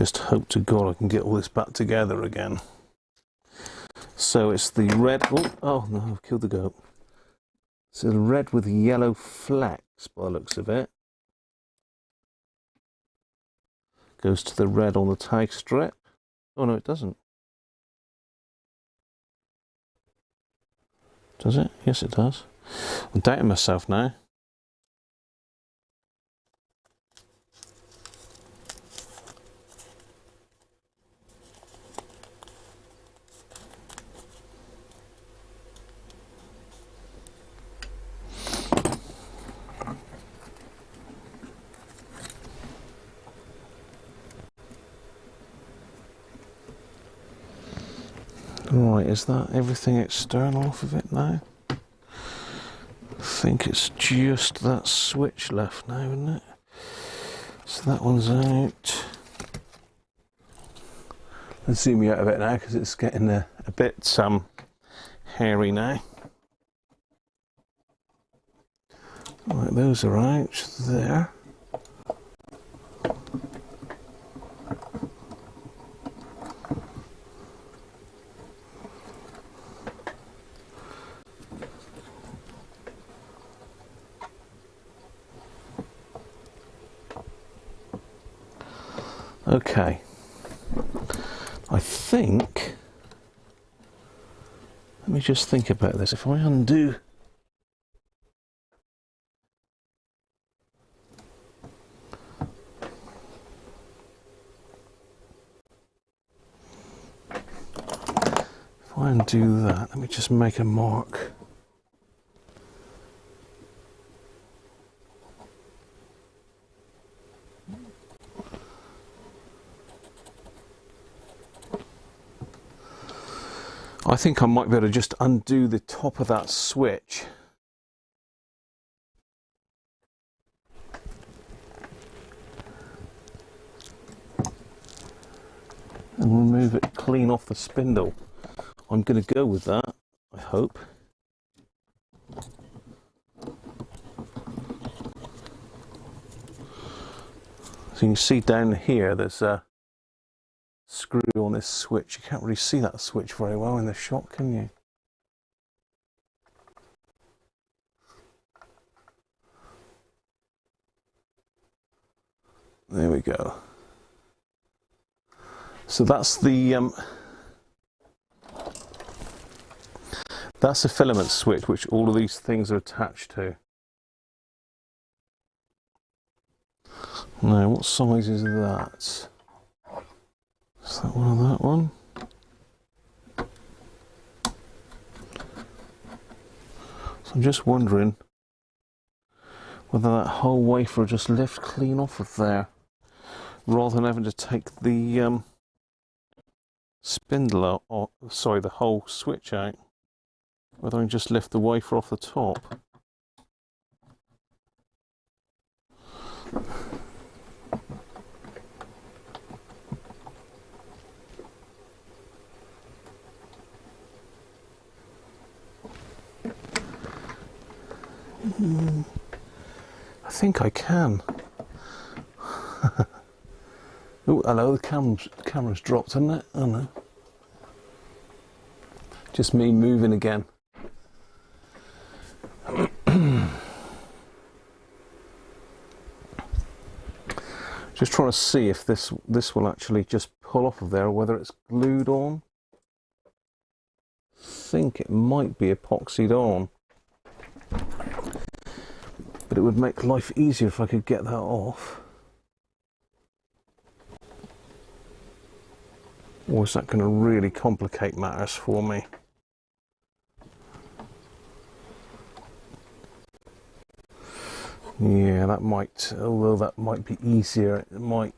just hope to God I can get all this back together again. So it's the red, oh no, I've killed the goat. So the red with yellow flecks by the looks of it. Goes to the red on the tag strip. Oh no, it doesn't. Does it? Yes, it does. I'm doubting myself now. Right, is that everything external off of it now? I think it's just that switch left now, isn't it? So that one's out. Let's zoom you out of it now because it's getting a bit hairy now. Right, those are out there. Okay, I think, let me just think about this. If I undo, that, let me just make a mark. I think I might be able to just undo the top of that switch. And remove it clean off the spindle. I'm going to go with that, I hope. So you can see down here there's a screw on this switch. You can't really see that switch very well in the shot, can you? There we go. So that's the that's a filament switch which all of these things are attached to. Now, what size is that? Is that one or that one? So I'm just wondering whether that whole wafer will just lift clean off of there, rather than having to take the spindle out, or sorry, the whole switch out. Whether I can just lift the wafer off the top. I think I can. Oh, hello, the camera's dropped, hasn't it? Oh no. Just me moving again. Just trying to see if this will actually just pull off of there, or whether it's glued on. I think it might be epoxied on. But it would make life easier if I could get that off. Or is that going to really complicate matters for me? Yeah, that might, although that might be easier, it might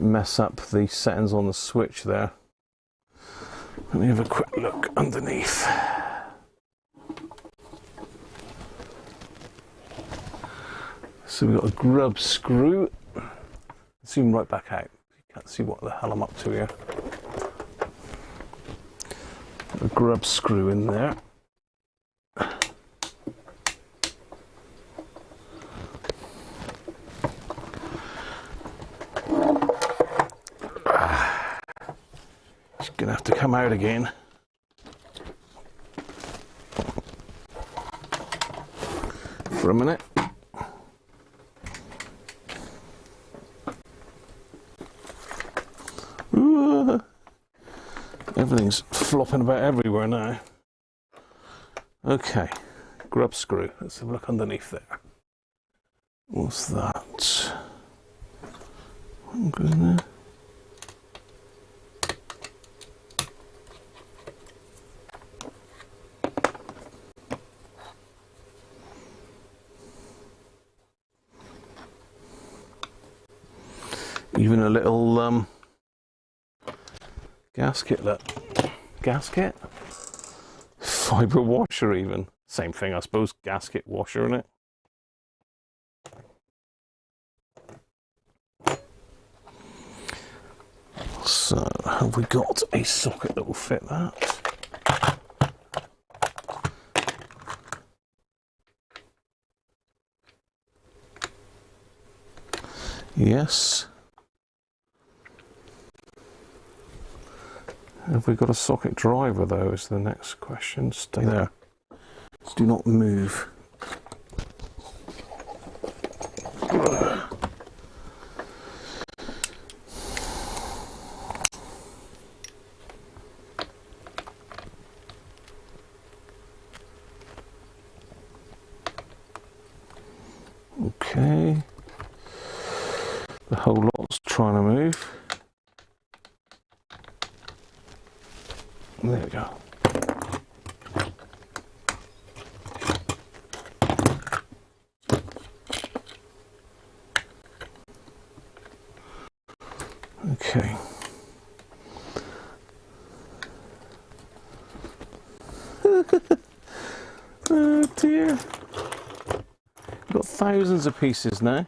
mess up the settings on the switch there. Let me have a quick look underneath. So we've got a grub screw. Zoom right back out. You can't see what the hell I'm up to here. A grub screw in there. Gonna have to come out again. For a minute. Ooh, everything's flopping about everywhere now. Okay, grub screw. Let's have a look underneath there. What's that? One go in there. Even a little gasket, look. Gasket? Fibre washer even. Same thing, I suppose. Gasket washer in it. So, have we got a socket that will fit that? Yes. Have we got a socket driver though, is the next question. Stay there. Do not move. Okay. The whole lot's trying to move. There we go. Okay. Oh dear. We've got thousands of pieces now.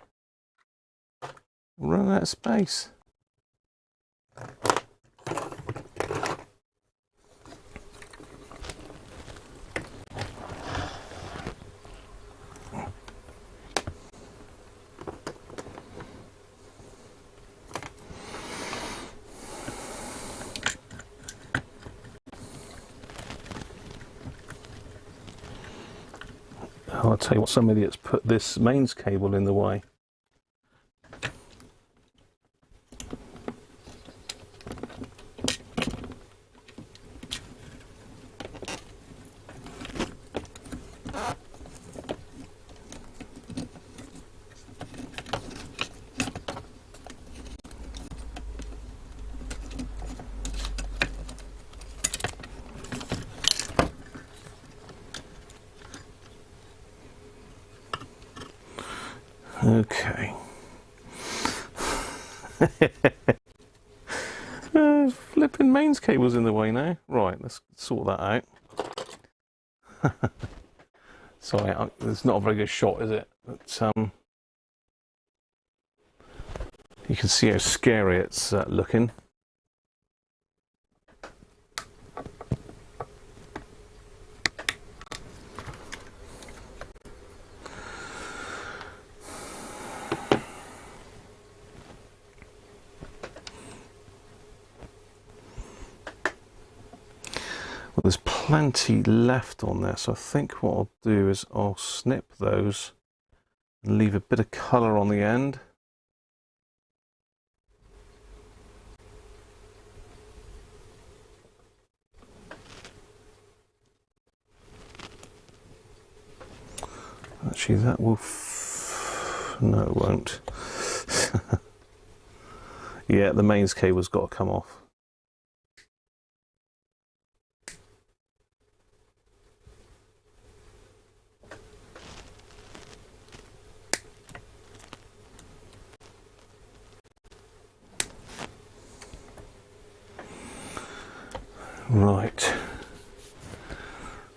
We're running out of space. I'll tell you what, some idiots put this mains cable in the way. Okay. Flipping mains cable's in the way now. Right, let's sort that out. Sorry, it's not a very good shot, is it? But you can see how scary it's looking. Well, there's plenty left on there, so I think what I'll do is I'll snip those and leave a bit of colour on the end. Actually, that will... no, it won't. Yeah, the mains cable's got to come off. Right.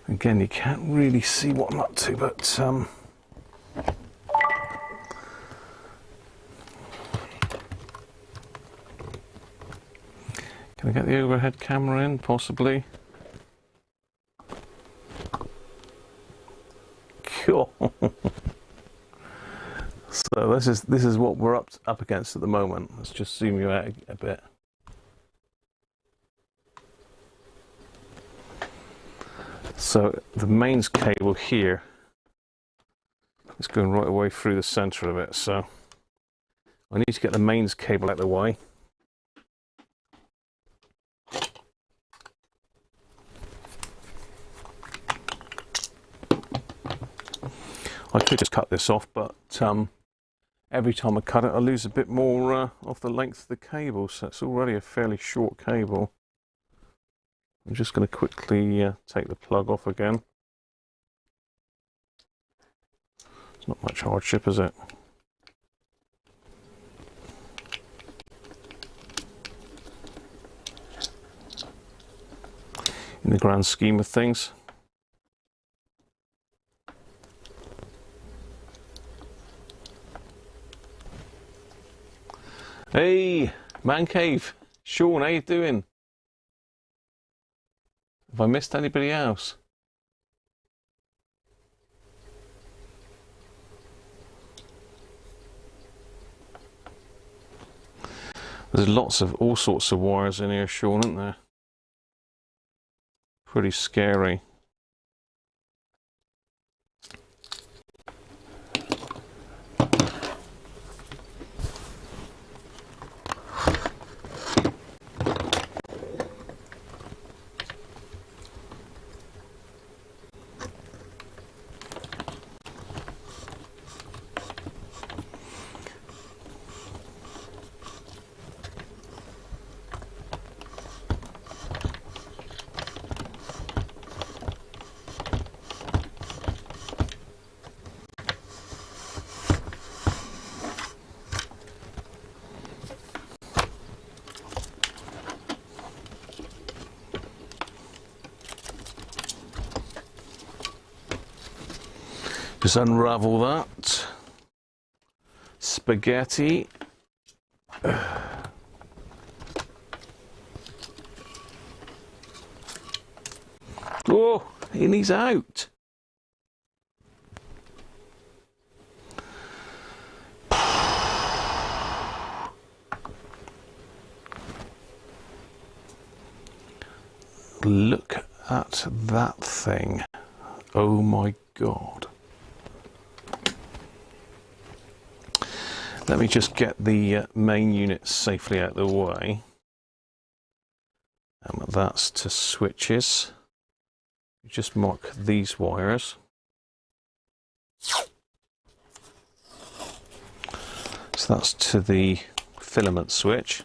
Again, you can't really see what I'm up to, but can I get the overhead camera in, possibly? Cool. So this is what we're up against at the moment. Let's just zoom you out a bit. So the mains cable here is going right away through the center of it, so I need to get the mains cable out of the way. I could just cut this off, but every time I cut it I lose a bit more of the length of the cable, so it's already a fairly short cable. I'm just going to quickly take the plug off again. It's not much hardship, is it? In the grand scheme of things. Hey, Man Cave. Sean, how you doing? Have I missed anybody else? There's lots of all sorts of wires in here, Sean, isn't there? Pretty scary. Just unravel that. Spaghetti. Oh, and he's out. Look at that thing. Oh my God. Let me just get the main unit safely out of the way. That's to switches. Just mark these wires. So that's to the filament switch.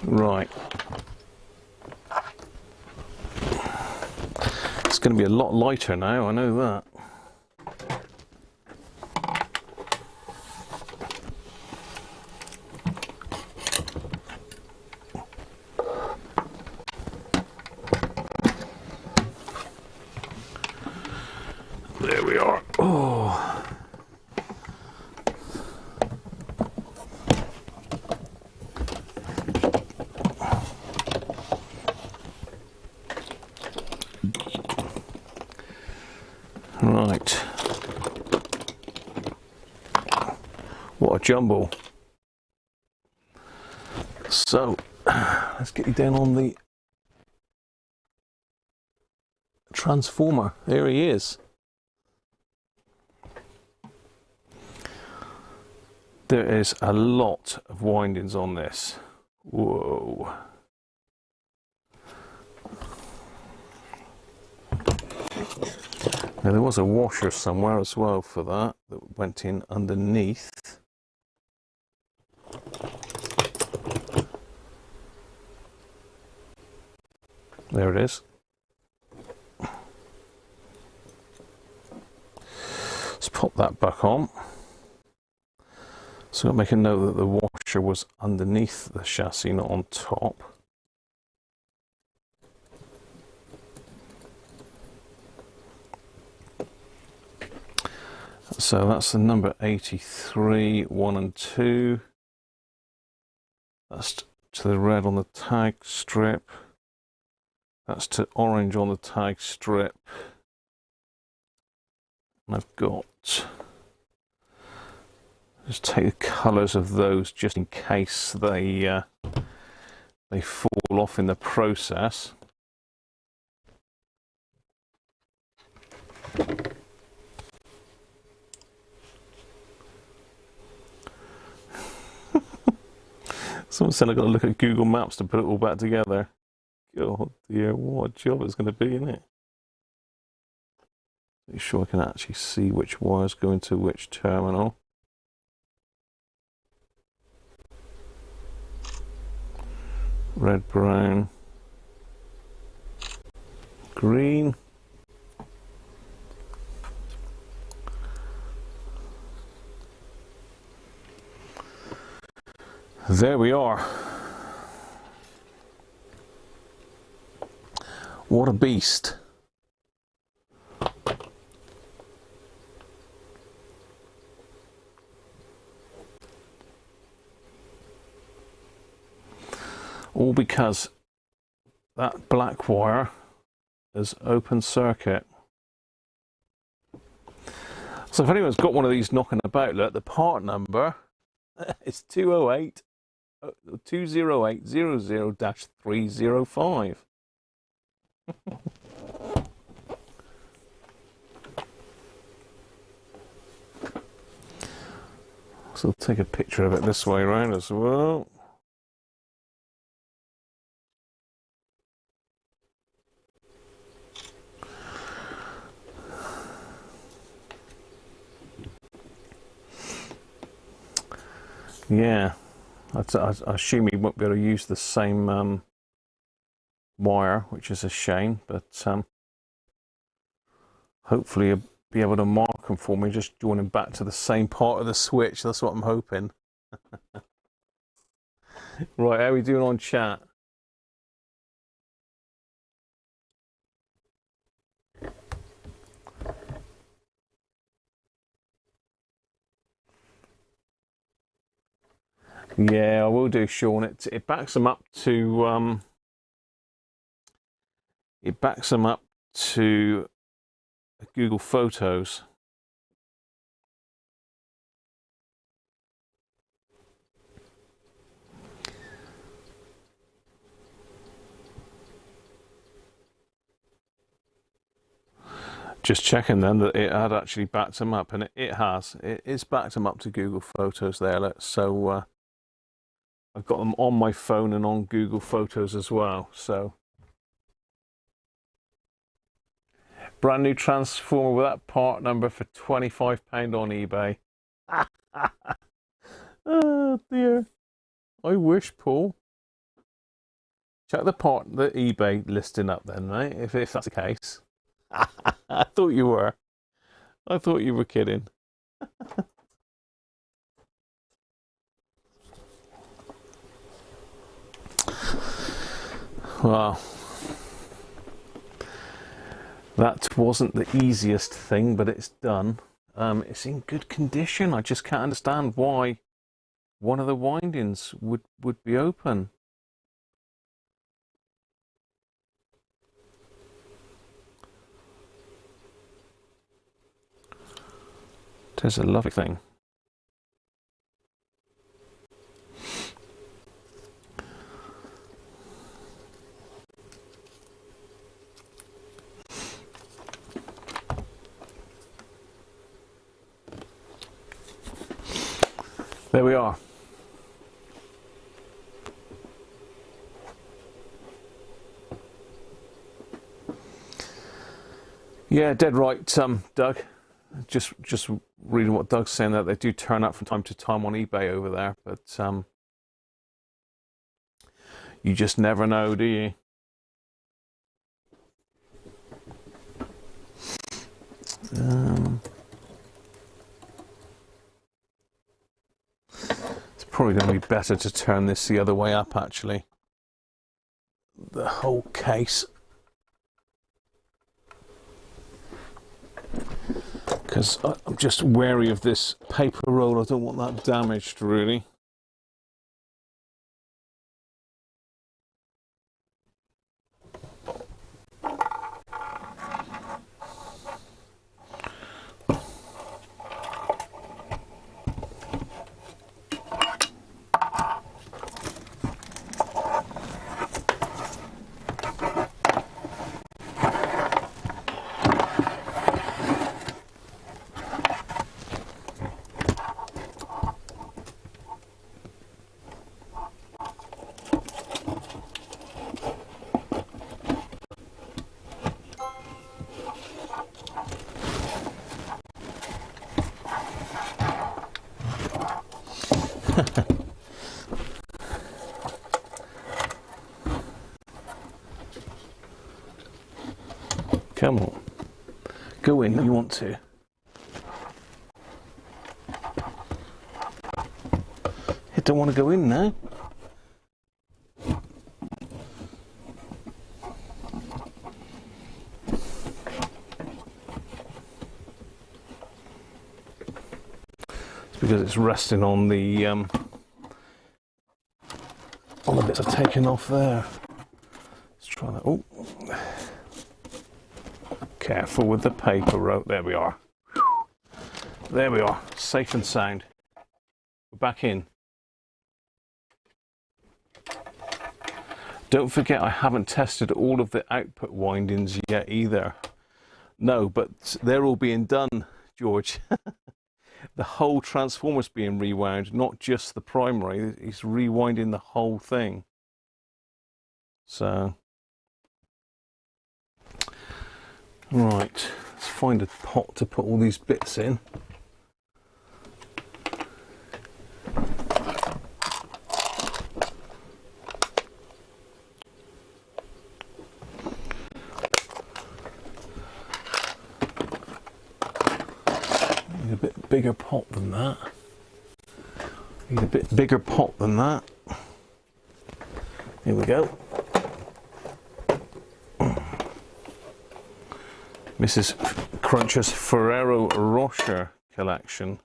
Right. It's going to be a lot lighter now, I know that. There we are. Oh. Right. What a jumble. So, let's get you down on the transformer. There he is. There is a lot of windings on this. Whoa. Now there was a washer somewhere as well for that went in underneath. There it is. Let's pop that back on. So I'll make a note that the washer was underneath the chassis, not on top. So that's the number 83, 1 and 2. That's to the red on the tag strip. That's to orange on the tag strip. And I've got, just take the colours of those just in case they fall off in the process. Someone said I've got to look at Google Maps to put it all back together. God dear, what a job it's going to be, isn't it? Make sure I can actually see which wires go into which terminal. Red, brown, green. There we are. What a beast. All because that black wire is open circuit. So if anyone's got one of these knocking about, look, the part number is 20800-305. So I'll take a picture of it this way around as well. Yeah, I assume you won't be able to use the same wire, which is a shame, but hopefully you'll be able to mark them for me, just joining back to the same part of the switch. That's what I'm hoping. Right, how are we doing on chat? Yeah, I will do, Sean. It backs them up to Google Photos. Just checking then that it had actually backed them up, and it has. It is backed them up to Google Photos there. So I've got them on my phone and on Google Photos as well. So brand new transformer with that part number for £25 on eBay. Oh dear. I wish, Paul. Check the eBay listing up then, right? If that's the case. I thought you were. I thought you were kidding. Well, that wasn't the easiest thing, but it's done. It's in good condition. I just can't understand why one of the windings would be open. There's a lovely thing. There we are. Yeah, dead right, Doug. Just reading what Doug's saying, that they do turn up from time to time on eBay over there, but you just never know, do you? It's probably going to be better to turn this the other way up, actually. The whole case. because I'm just wary of this paper roll. I don't want that damaged, really. Come on, go in, you want to. You don't want to go in now. It's because it's resting on the bits I've taken off there. Let's try that. Oh. Careful with the paper rope. There we are. There we are. Safe and sound. We're back in. Don't forget, I haven't tested all of the output windings yet either. No, but they're all being done, George. The whole transformer's being rewound, not just the primary. He's rewinding the whole thing. So... right, let's find a pot to put all these bits in. Need a bit bigger pot than that. Need a bit bigger pot than that. Here we go. Mrs. Cruncher's Ferrero Rocher collection.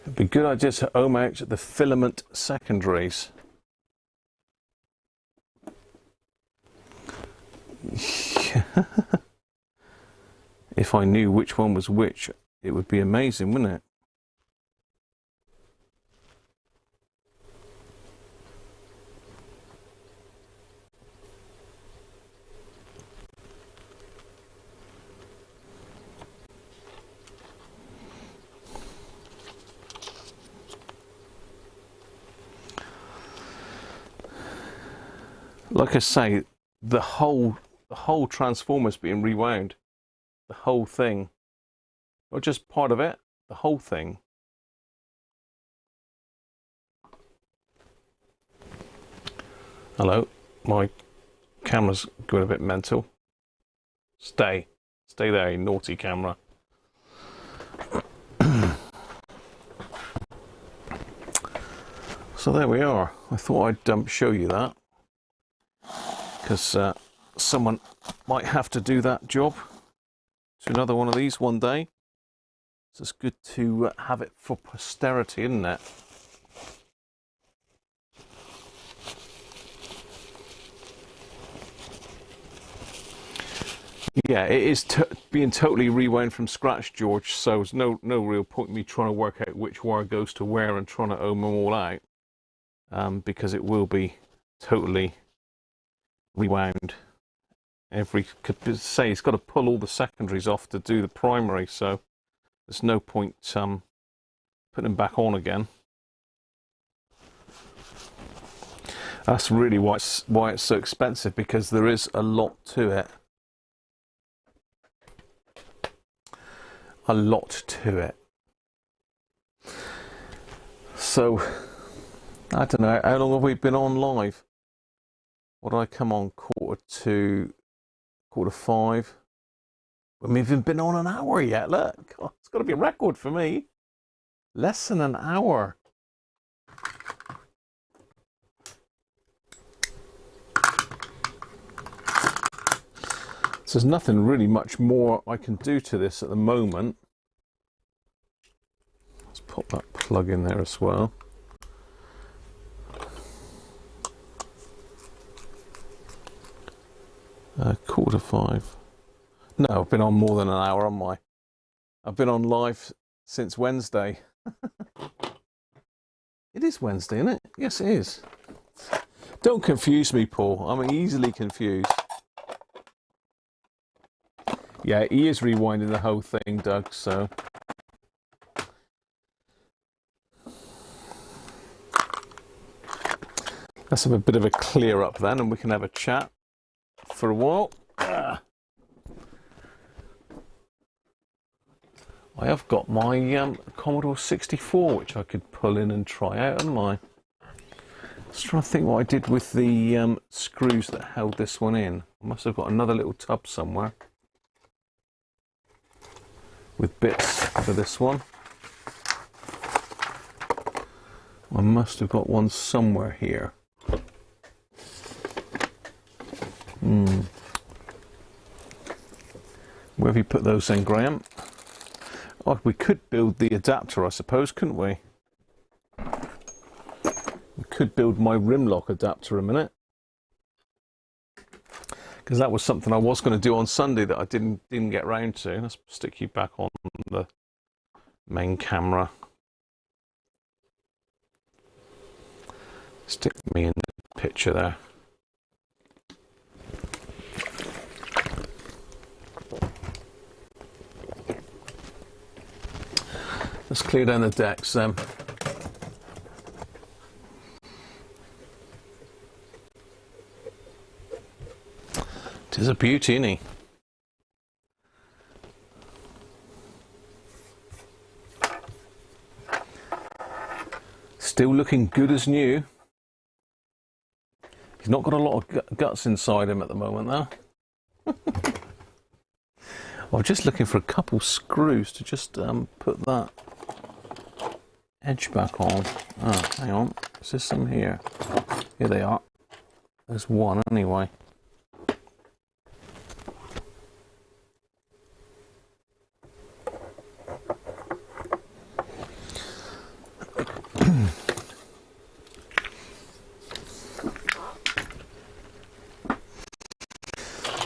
It'd be a good idea to ohm out the filament secondaries. If I knew which one was which, it would be amazing, wouldn't it? Like I say, the whole transformer's being rewound. The whole thing. Not just part of it, the whole thing. Hello, my camera's going a bit mental. Stay there, you naughty camera. So there we are. I thought I'd show you that, because someone might have to do that job to another one of these one day. So it's good to have it for posterity, isn't it? Yeah, it is being totally rewound from scratch, George, so there's no real point in me trying to work out which wire goes to where and trying to ohm them all out, because it will be totally rewound. Could say he's got to pull all the secondaries off to do the primary, so there's no point putting them back on again. That's really why it's so expensive, because there is a lot to it. a lot to it. So, I don't know, how long have we been on live? What did I come on, 4:45? We haven't even been on an hour yet, look. God, it's got to be a record for me. Less than an hour. So there's nothing really much more I can do to this at the moment. Let's pop that plug in there as well. Quarter to 5. No, I've been on more than an hour, haven't I? I've been on live since Wednesday. It is Wednesday, isn't it? Yes, it is. Don't confuse me, Paul. I'm easily confused. Yeah, he is rewinding the whole thing, Doug, so... Let's have a bit of a clear up then, and we can have a chat for a while. I have got my Commodore 64, which I could pull in and try out, haven't I? Just trying to think what I did with the screws that held this one in. I must have got another little tub somewhere with bits for this one. I must have got one somewhere here. Where have you put those then, Graham? Oh, we could build the adapter, I suppose, couldn't we? We could build my rim lock adapter a minute. Because that was something I was going to do on Sunday that I didn't get round to. Let's stick you back on the main camera. Stick me in the picture there. Let's clear down the decks then. Tis a beauty, isn't he? Still looking good as new. He's not got a lot of guts inside him at the moment though. I'm just looking for a couple screws to just put that edge back on. Oh, hang on. Is there some here? Here they are. There's one anyway.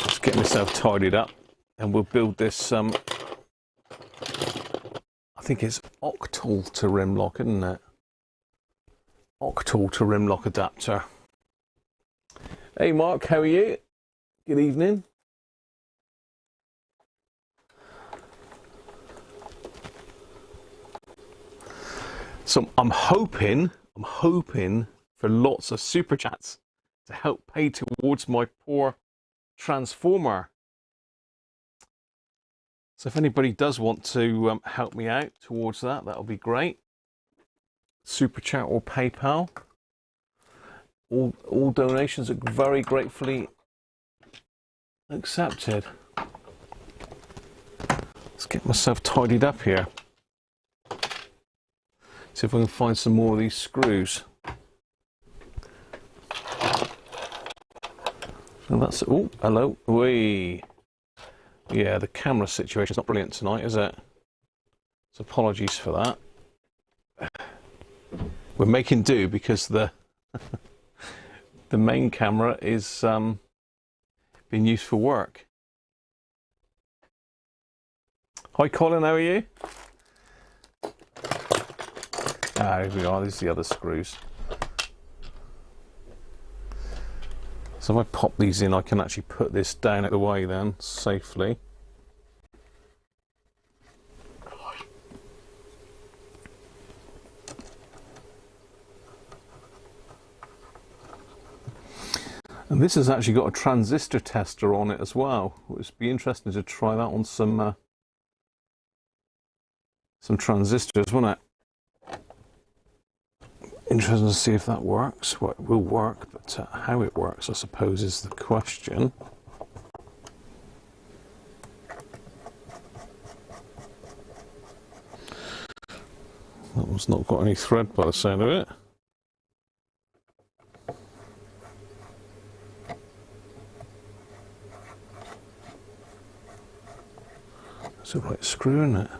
Just get myself tidied up and we'll build this I think it's octal to rim lock, isn't it? Octal to rim lock adapter. Hey Mark, how are you? Good evening. So I'm hoping for lots of super chats to help pay towards my poor transformer. So if anybody does want to help me out towards that, that'll be great. Super chat or PayPal. All donations are very gratefully accepted. Let's get myself tidied up here. See if I can find some more of these screws. So that's, oh, hello, wee. Yeah, the camera situation's not brilliant tonight, is it? So apologies for that. We're making do because the the main camera is being used for work. Hi Colin, how are you? Ah, here we are, these are the other screws. So if I pop these in, I can actually put this down out of the way then, safely. And this has actually got a transistor tester on it as well. It would be interesting to try that on some some transistors, wasn't it? Interesting to see if that works. Well, it will work, but how it works, I suppose, is the question. That one's not got any thread by the sound of it. It's a right screw, isn't it?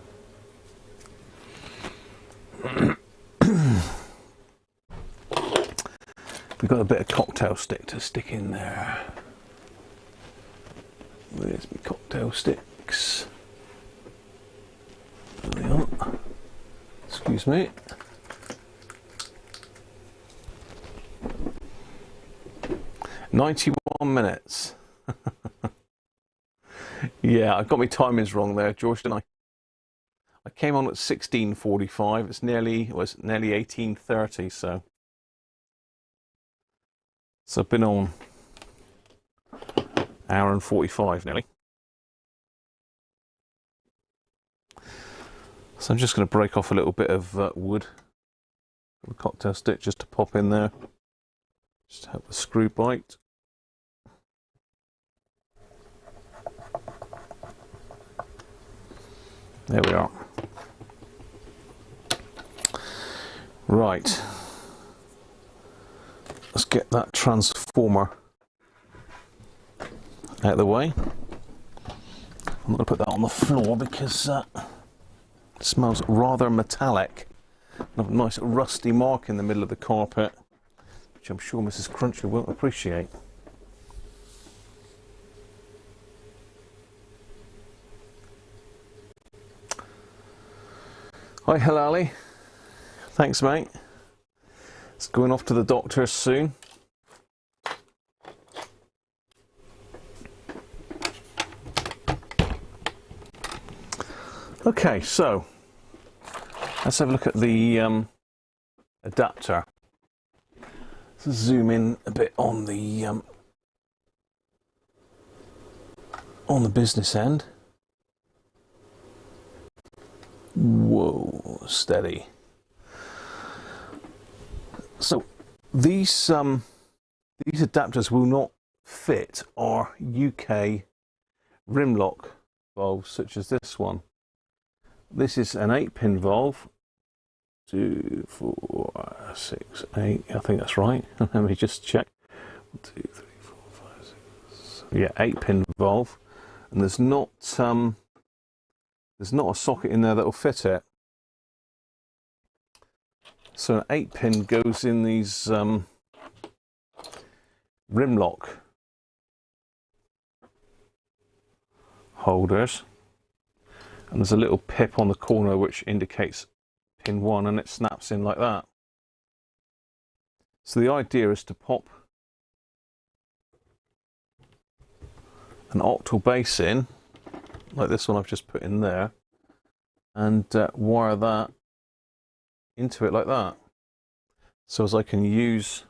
We've got a bit of cocktail stick to stick in there. There's my cocktail sticks. There they are. Excuse me. "91 minutes. Yeah, I got my timings wrong there, George, didn't I? I came on at 16:45. It's nearly 18:30, so I've been on hour and 45 nearly. So I'm just going to break off a little bit of wood with a cocktail stick just to pop in there, just to help the screw bite. There we are. Right. Let's get that transformer out of the way. I'm going to put that on the floor because it smells rather metallic. I have a nice rusty mark in the middle of the carpet, which I'm sure Mrs. Cruncher will appreciate. Hi Halali, thanks mate. It's going off to the doctor soon. Okay, so let's have a look at the adapter. Let's zoom in a bit on the business end. Whoa, steady. So these adapters will not fit our UK rim lock valves such as this one. This is an 8-pin valve. 2, 4, 6, 8. I think that's right. Let me just check. 1, 2, 3, 4, 5, 6. Yeah, 8-pin valve, and there's not a socket in there that will fit it. So an 8-pin goes in these rim lock holders, and there's a little pip on the corner which indicates pin 1, and it snaps in like that. So the idea is to pop an octal base in, like this one I've just put in there, and wire that into it like that, so as I can use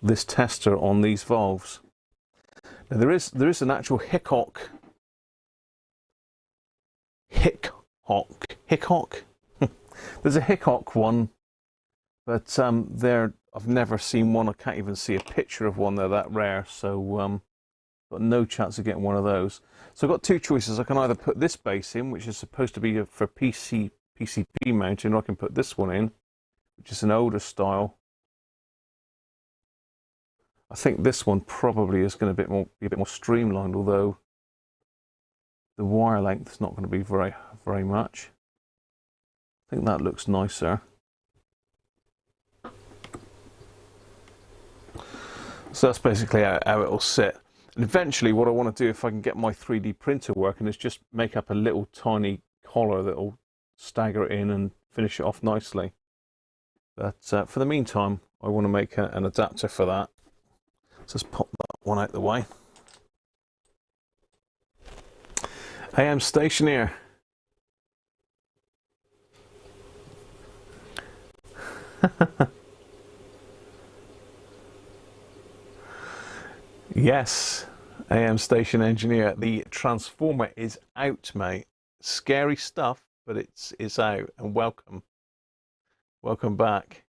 this tester on these valves. Now there is an actual Hickok. There's a Hickok one, but I've never seen one. I can't even see a picture of one. They're that rare, so got no chance of getting one of those. So I've got two choices. I can either put this base in, which is supposed to be for PCB mounting, or I can put this one in, which is an older style. I think this one probably is going to be a bit more streamlined, although the wire length is not going to be very much. I think that looks nicer. So that's basically how it will sit. And eventually what I want to do, if I can get my 3D printer working, is just make up a little tiny collar that will stagger it in and finish it off nicely. But for the meantime, I want to make an adapter for that. So let's pop that one out the way. AM station here. Yes, AM station engineer. The transformer is out, mate. scary stuff, but it's out, and welcome back.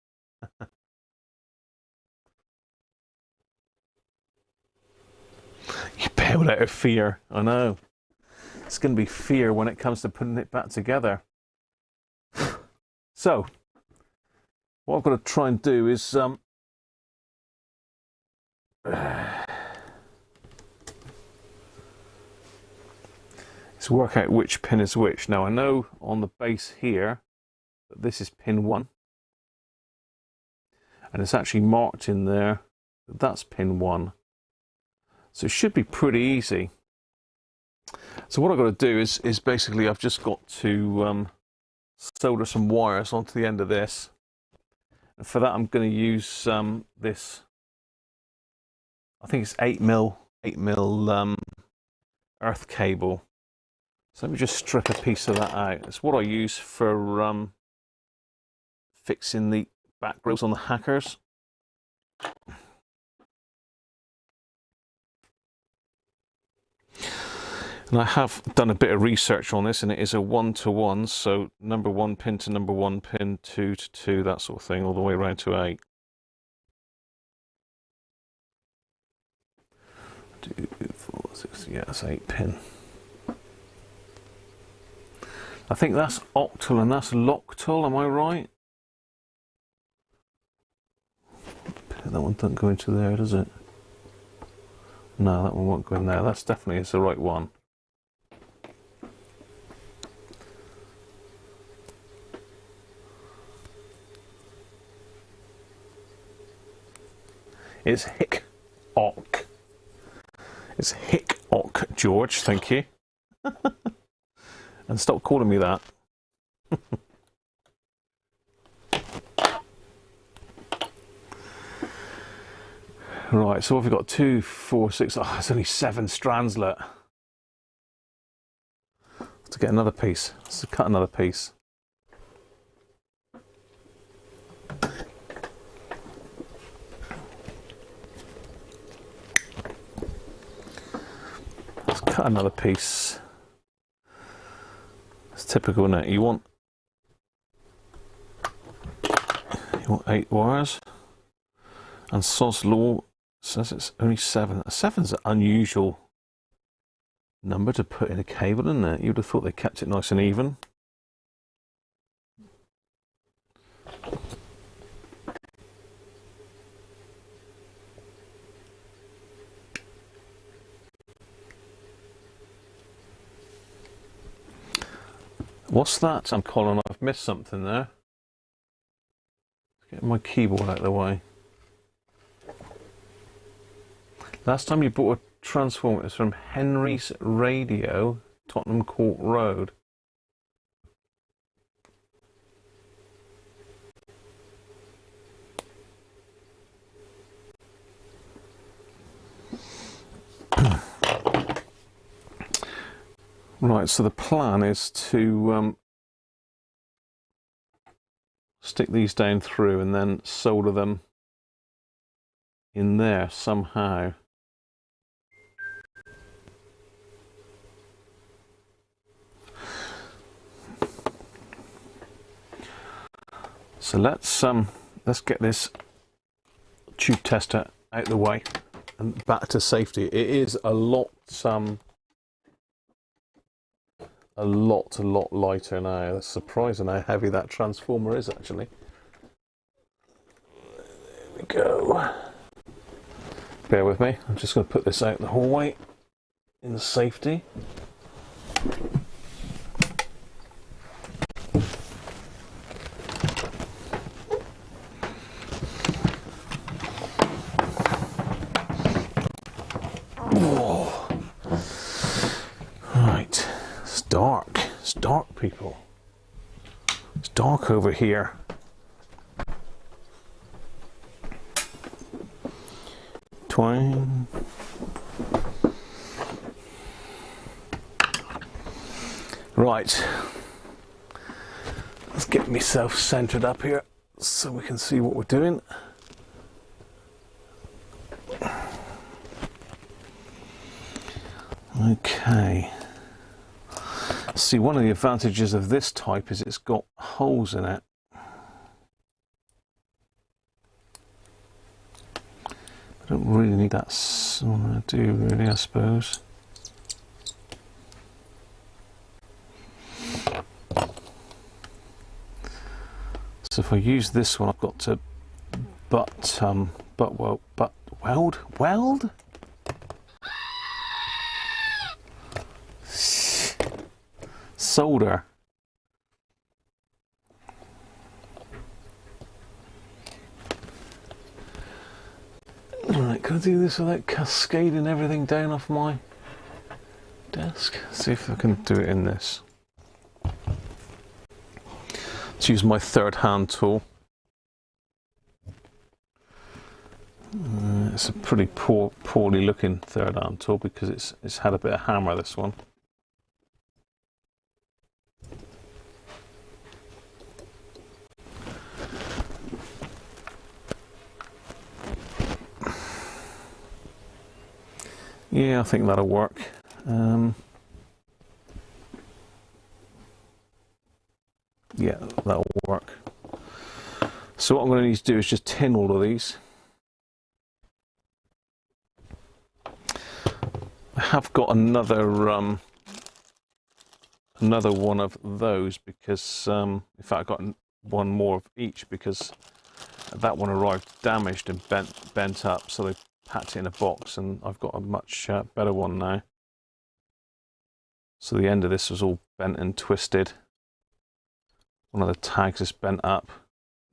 You bailed out of fear. I know. It's going to be fear when it comes to putting it back together. So, what I've got to try and do is work out which pin is which. Now I know on the base here that this is pin 1, and it's actually marked in there that that's pin 1. So it should be pretty easy. So what I've got to do is basically I've just got to solder some wires onto the end of this. And for that I'm going to use this, I think it's 8mm earth cable. So let me just strip a piece of that out. It's what I use for fixing the back grills on the hackers. And I have done a bit of research on this, and it is a 1-to-1, so number 1 pin to number 1 pin, 2 to 2, that sort of thing, all the way around to 8. 2, 4, 6, yeah, that's 8 pin. I think that's octal and that's loctal, am I right? That one doesn't go into there, does it? No, that one won't go in there. That's definitely is the right one. It's Hickok. It's Hickok, George, thank you. And stop calling me that. Right, so what have we got? 2, 4, 6. Oh, it's only 7 strands left. To get another piece. Let's cut another piece. Let's cut another piece. It's typical, isn't it? You want 8 wires. And Sod's Law says it's only 7. 7's an unusual number to put in a cable, isn't it? You'd have thought they kept it nice and even. What's that? I'm calling. I've missed something there. Get my keyboard out of the way. Last time you bought a transformer, it was from Henry's Radio, Tottenham Court Road. Right, so the plan is to stick these down through and then solder them in there somehow. So let's get this tube tester out the way and back to safety. It is a lot lighter now. It's surprising how heavy that transformer is actually. There we go. Bear with me. I'm just going to put this out in the hallway in safety. People, it's dark over here. Twine. Right, let's get myself centered up here so we can see what we're doing. Okay. See, one of the advantages of this type is it's got holes in it. I don't really need that. I do really, I suppose. So if I use this one, I've got to weld? Solder. Alright, can I do this without cascading everything down off my desk? See if I can do it in this. Let's use my third hand tool. It's a pretty poorly looking third hand tool because it's had a bit of hammer, this one. Yeah, I think that'll work. Yeah, that'll work. So what I'm going to need to do is just tin all of these. I have got another one of those because, in fact, I got one more of each because that one arrived damaged and bent up, so they packed it in a box, and I've got a much better one now. So the end of this was all bent and twisted. One of the tags is bent up.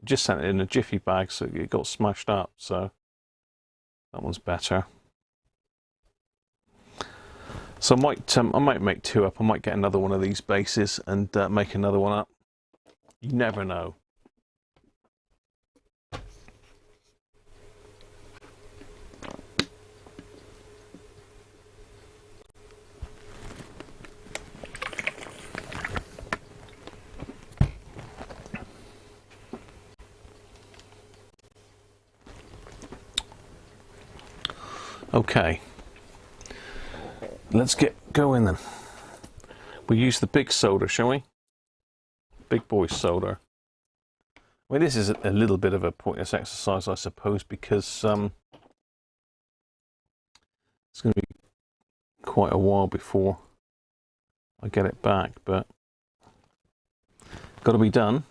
I just sent it in a jiffy bag, so it got smashed up. So that one's better. So I might make two up. I might get another one of these bases and make another one up. You never know. Okay, let's get going then. We'll use the big solder, shall we? Big boy solder. Well, this is a little bit of a pointless exercise, I suppose, because it's going to be quite a while before I get it back, but got to be done.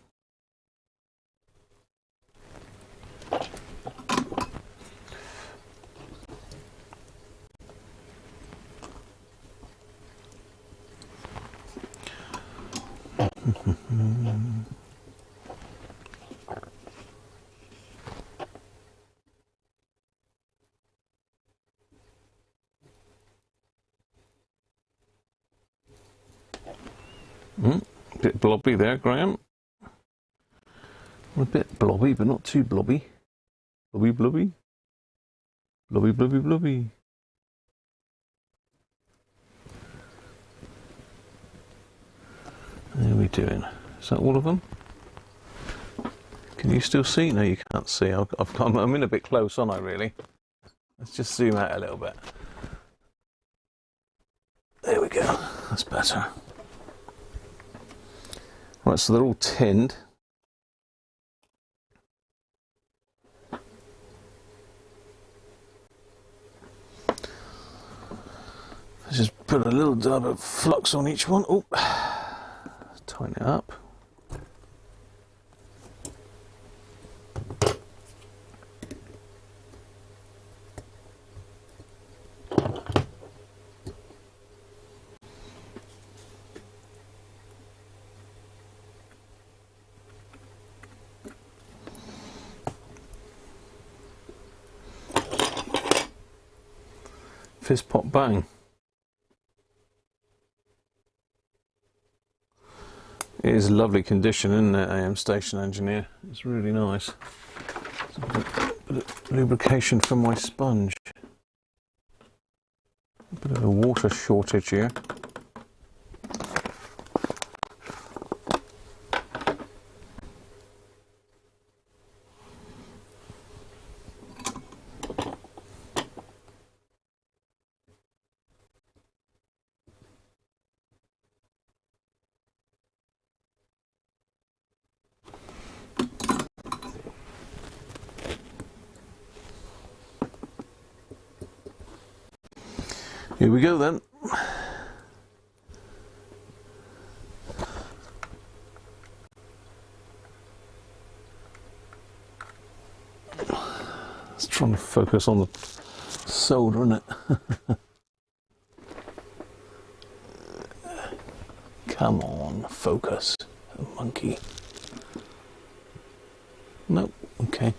Bit blobby there, Graham. A bit blobby, but not too blobby. Blobby, blobby. Blobby, blobby, blobby. How are we doing? Is that all of them? Can you still see? No, you can't see. I'm in a bit close, aren't I, really? Let's just zoom out a little bit. There we go. That's better. Right, so they're all tinned. Let's just put a little dab of flux on each one. Oh, tighten it up. Fizz pop bang. It is lovely condition, isn't it, AM Station Engineer? It's really nice. So a bit of lubrication from my sponge. A bit of a water shortage here. Here we go then. It's trying to focus on the solder, isn't it? Come on, focus, monkey. Nope, okay.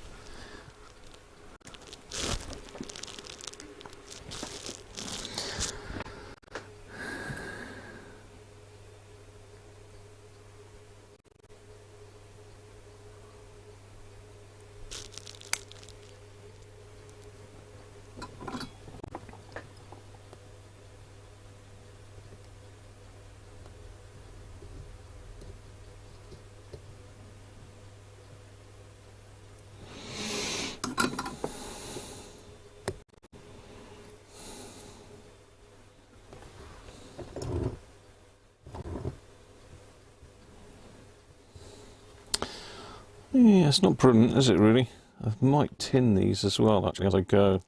Yeah, it's not prudent, is it really? I might tin these as well, actually, as I go.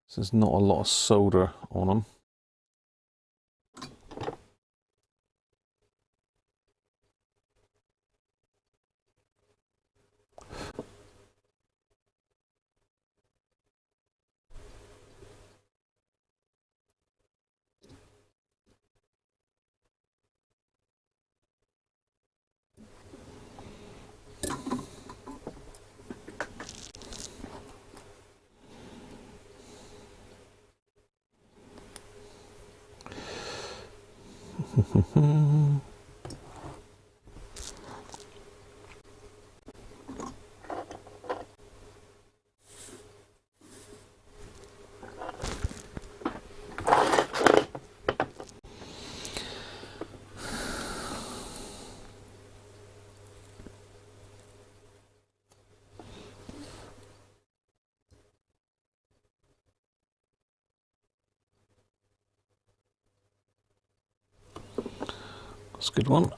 So there's not a lot of solder on them. That's a good one.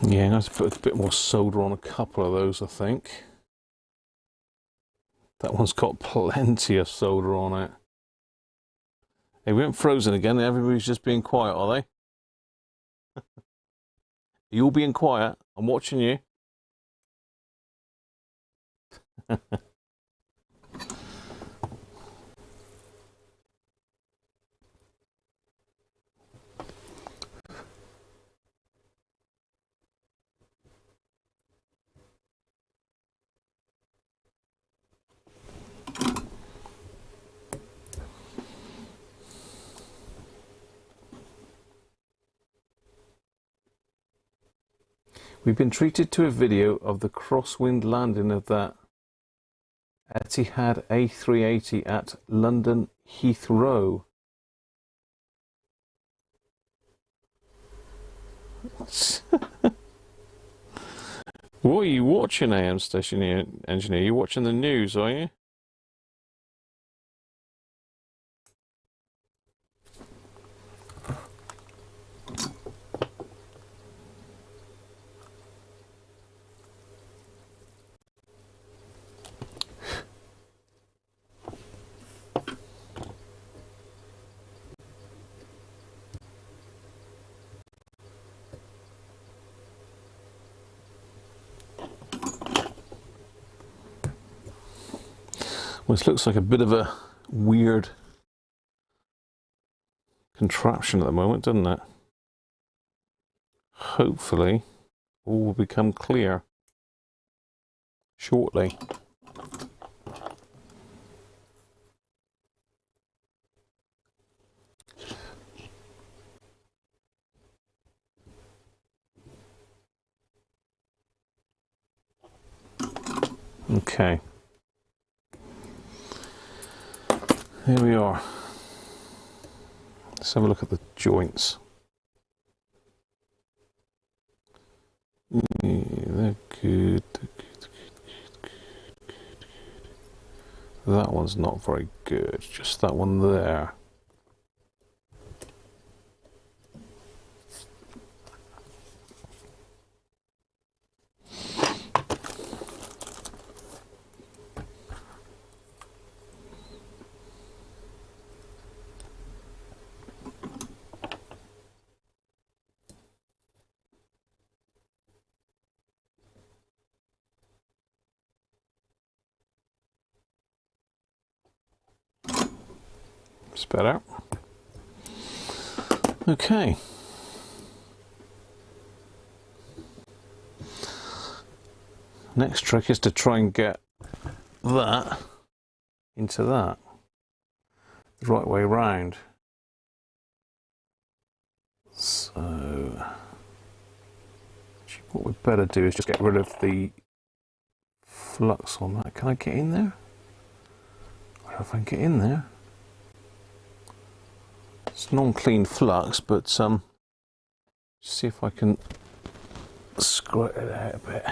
Yeah, I'm going to have to put a bit more solder on a couple of those, I think. That one's got plenty of solder on it. Hey, we haven't frozen again. Everybody's just being quiet, are they? Are you all being quiet? I'm watching you. We've been treated to a video of the crosswind landing of that Etihad A380 at London Heathrow. What are you watching, AM station engineer? You watching the news, are you? Well, this looks like a bit of a weird contraption at the moment, doesn't it? Hopefully, all will become clear shortly. Okay. Here we are. Let's have a look at the joints. Yeah, they're good. That one's not very good. Just that one there. It's better. Okay. Next trick is to try and get that into that the right way round. So what we'd better do is just get rid of the flux on that. Can I get in there? I don't know if I can get in there. It's non-clean flux, but see if I can squirt it out a bit.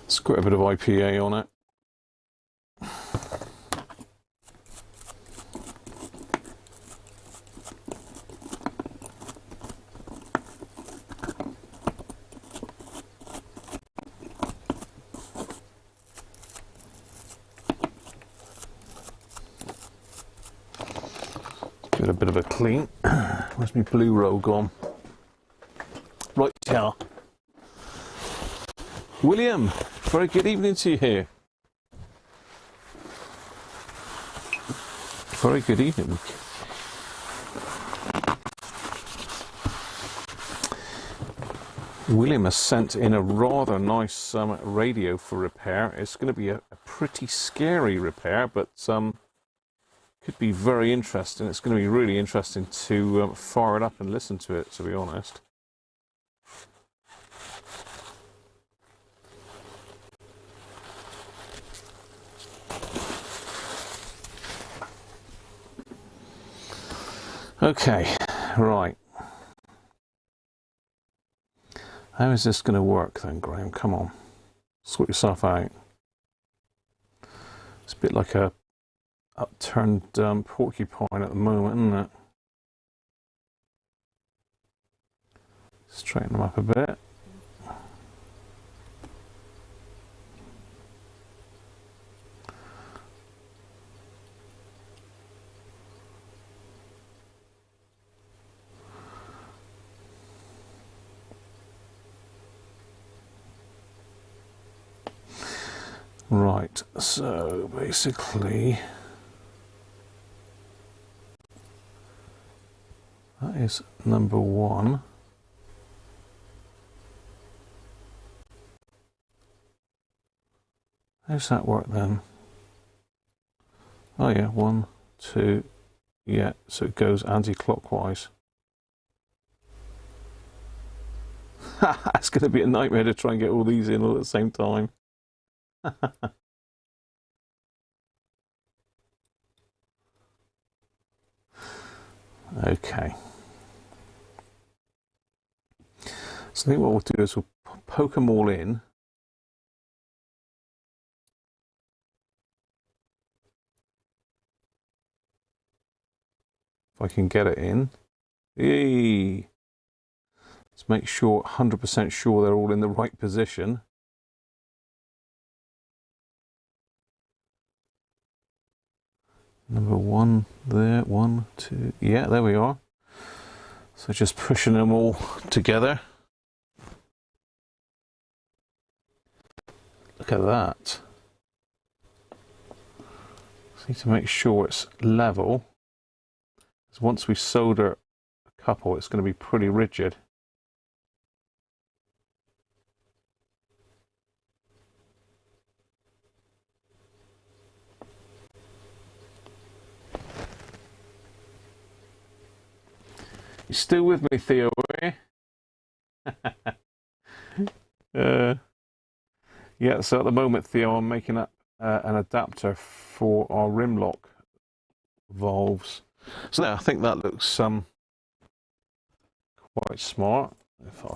Squirt a bit of IPA on it. Give it a bit of a clean. Where's my blue roll gone? Right, yeah. William, very good evening to you here. Very good evening. William has sent in a rather nice radio for repair. It's going to be a pretty scary repair, but could be very interesting. It's going to be really interesting to fire it up and listen to it, to be honest. Okay, right. How is this going to work then, Graham? Come on, sort yourself out. It's a bit like a upturned porcupine at the moment, isn't it? Straighten them up a bit. Right, so basically that is number one. How does that work then? Oh yeah, 1, 2, yeah, so it goes anti-clockwise. It's going to be a nightmare to try and get all these in all at the same time. Okay. So I think what we'll do is we'll poke them all in. If I can get it in. Yay! Let's make sure, 100% sure they're all in the right position. Number one there, 1, 2, yeah, there we are. So just pushing them all together. Look at that. Just need to make sure it's level. Because once we solder a couple, it's going to be pretty rigid. You still with me, Theo? Yeah, so at the moment, Theo, I'm making an adapter for our rim lock valves. So yeah, I think that looks quite smart. If I...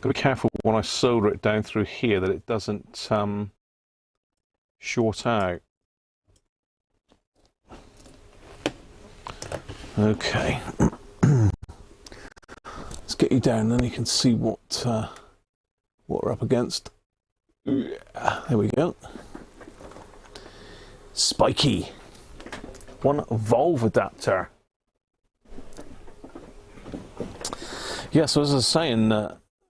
Got to be careful when I solder it down through here that it doesn't short out. Okay. Let's get you down, then you can see what we're up against. There we go. Spiky. One valve adapter. Yeah, so as I was saying,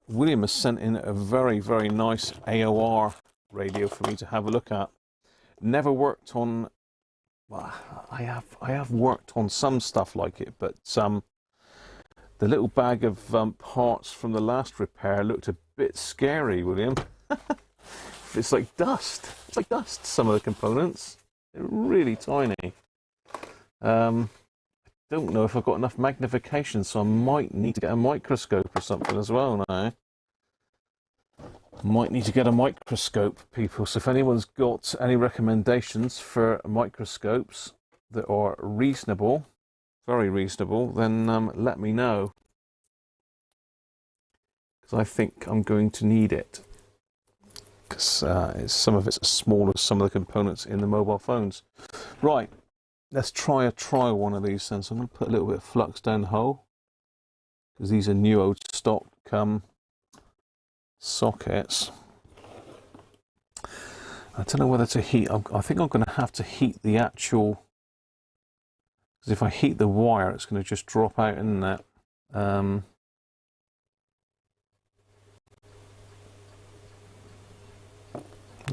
William has sent in a very, very nice AOR radio for me to have a look at. Never worked on... Well, I have worked on some stuff like it, but the little bag of parts from the last repair looked a bit scary, William. It's like dust. It's like dust, some of the components. They're really tiny. I don't know if I've got enough magnification, so I might need to get a microscope or something as well now. Might need to get a microscope, people. So if anyone's got any recommendations for microscopes that are reasonable, very reasonable, then let me know. Because I think I'm going to need it. Because some of it's as small as some of the components in the mobile phones. Right, let's try one of these then. So I'm going to put a little bit of flux down the hole. Because these are new old stock sockets. I don't know whether to heat. I think I'm going to have to heat the actual, because if I heat the wire, it's going to just drop out in that.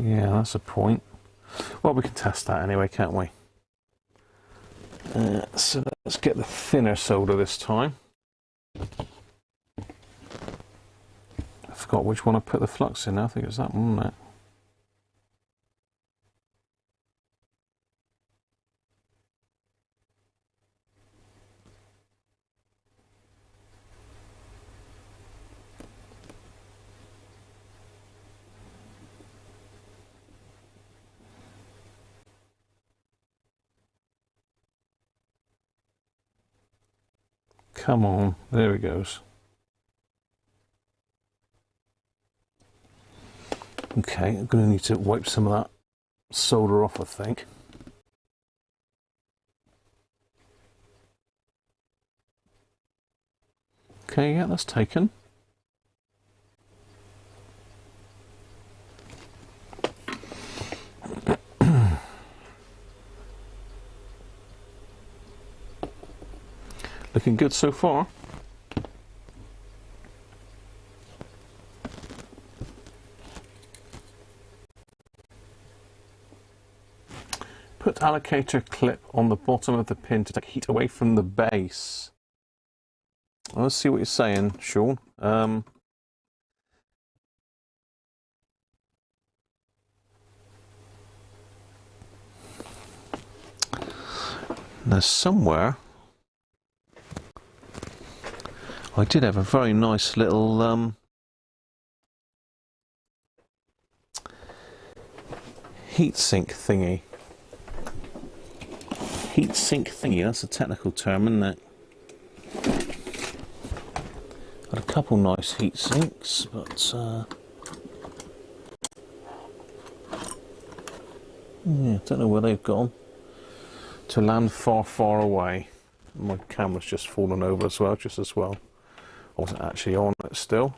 Yeah, that's a point. Well, we can test that anyway, can't we? So let's get the thinner solder this time. I forgot which one I put the flux in. I think it's that one, wasn't it? Come on, there he goes. Okay, I'm going to need to wipe some of that solder off, I think. Okay, yeah, that's taken. Looking good so far. Put allocator clip on the bottom of the pin to take heat away from the base. Let's see what you're saying, Sean. There's somewhere I did have a very nice little heatsink thingy. Heatsink thingy, that's a technical term, isn't it? Got a couple nice heat sinks, but yeah, don't know where they've gone. To land far, far away. My camera's just fallen over as well, just as well. I wasn't actually on it still.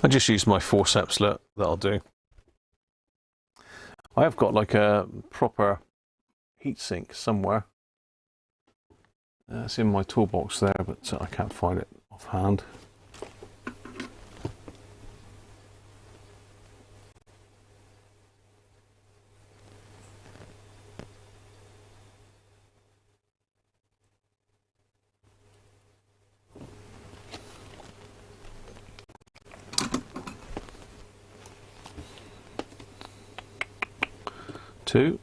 I just use my forceps, that'll do. I have got like a proper heatsink somewhere. It's in my toolbox there, but I can't find it offhand. Two.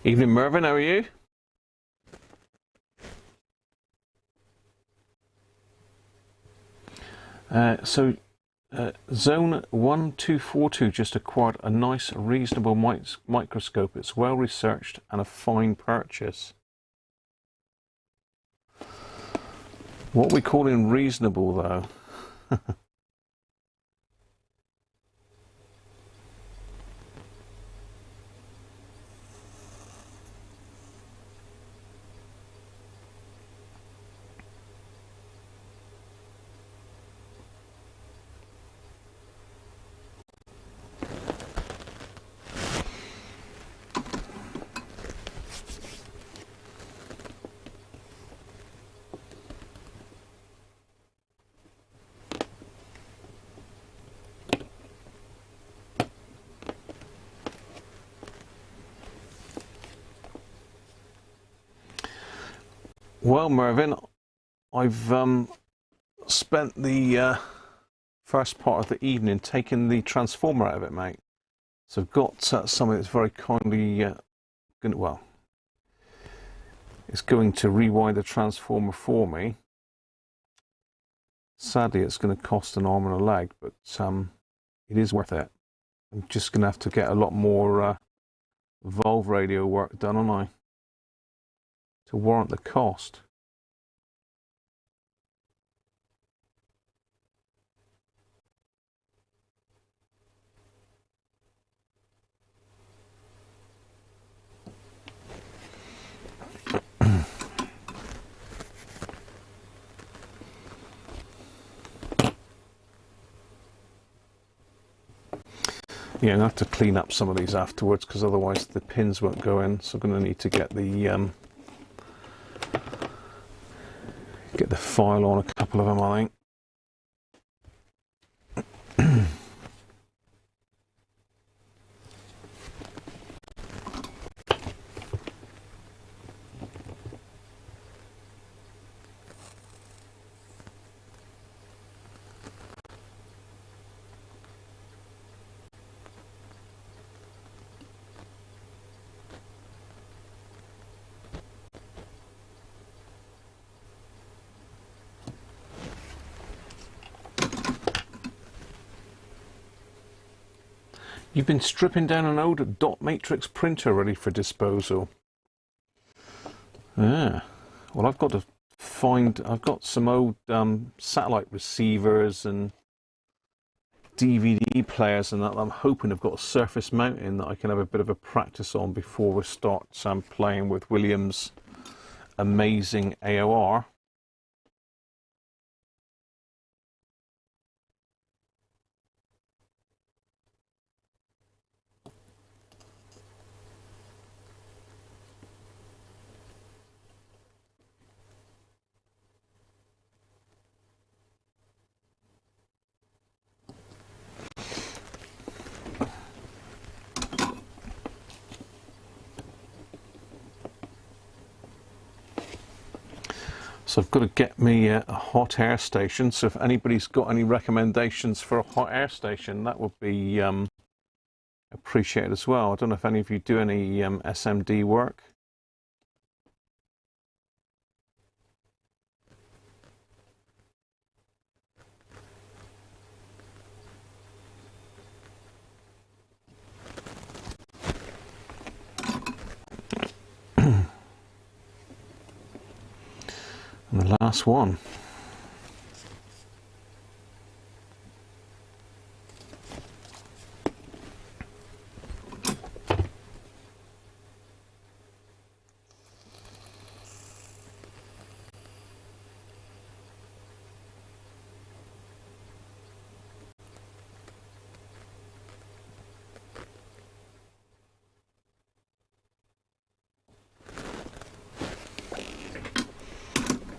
Evening, Mervyn, how are you? Zone 1242 just acquired a nice, reasonable microscope. It's well researched and a fine purchase. What are we calling reasonable, though? Well, Mervyn, I've spent the first part of the evening taking the transformer out of it, mate. So I've got something that's very kindly it's going to rewind the transformer for me. Sadly, it's going to cost an arm and a leg, but it is worth it. I'm just going to have to get a lot more valve radio work done, aren't I, to warrant the cost. Yeah, I'm going to have to clean up some of these afterwards because otherwise the pins won't go in. So I'm going to need to get the file on a couple of them, I think. You've been stripping down an old dot matrix printer ready for disposal. Yeah. Well, I've got some old satellite receivers and DVD players and that I'm hoping I've got a surface mounting that I can have a bit of a practice on before we start playing with William's amazing AOR. So I've got to get me a hot air station. So if anybody's got any recommendations for a hot air station, that would be appreciated as well. I don't know if any of you do any SMD work. And the last one.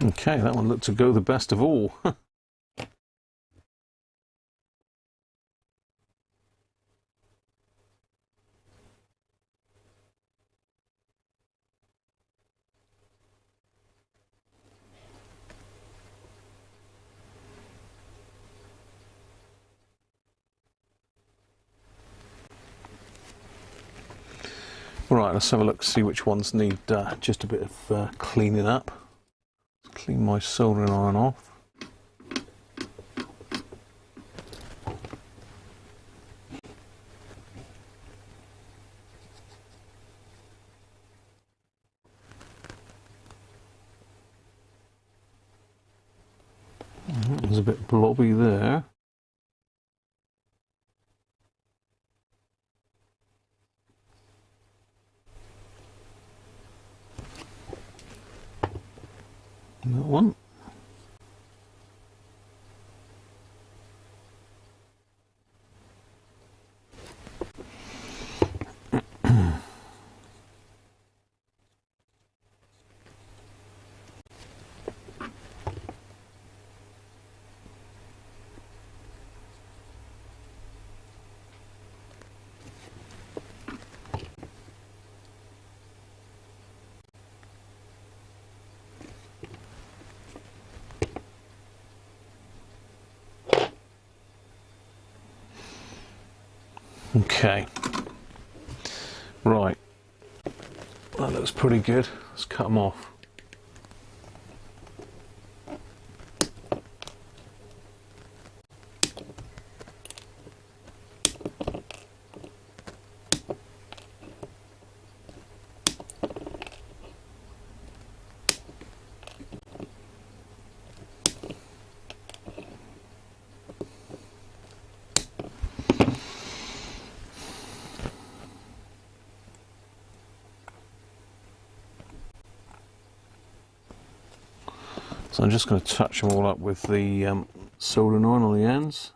Okay, that one looked to go the best of all. Right, let's have a look, see which ones need just a bit of cleaning up. Let's clean my soldering iron off. There's a bit blobby there. That one. Okay, right, that looks pretty good. Let's cut them off. So I'm just going to touch them all up with the soldering iron on the ends.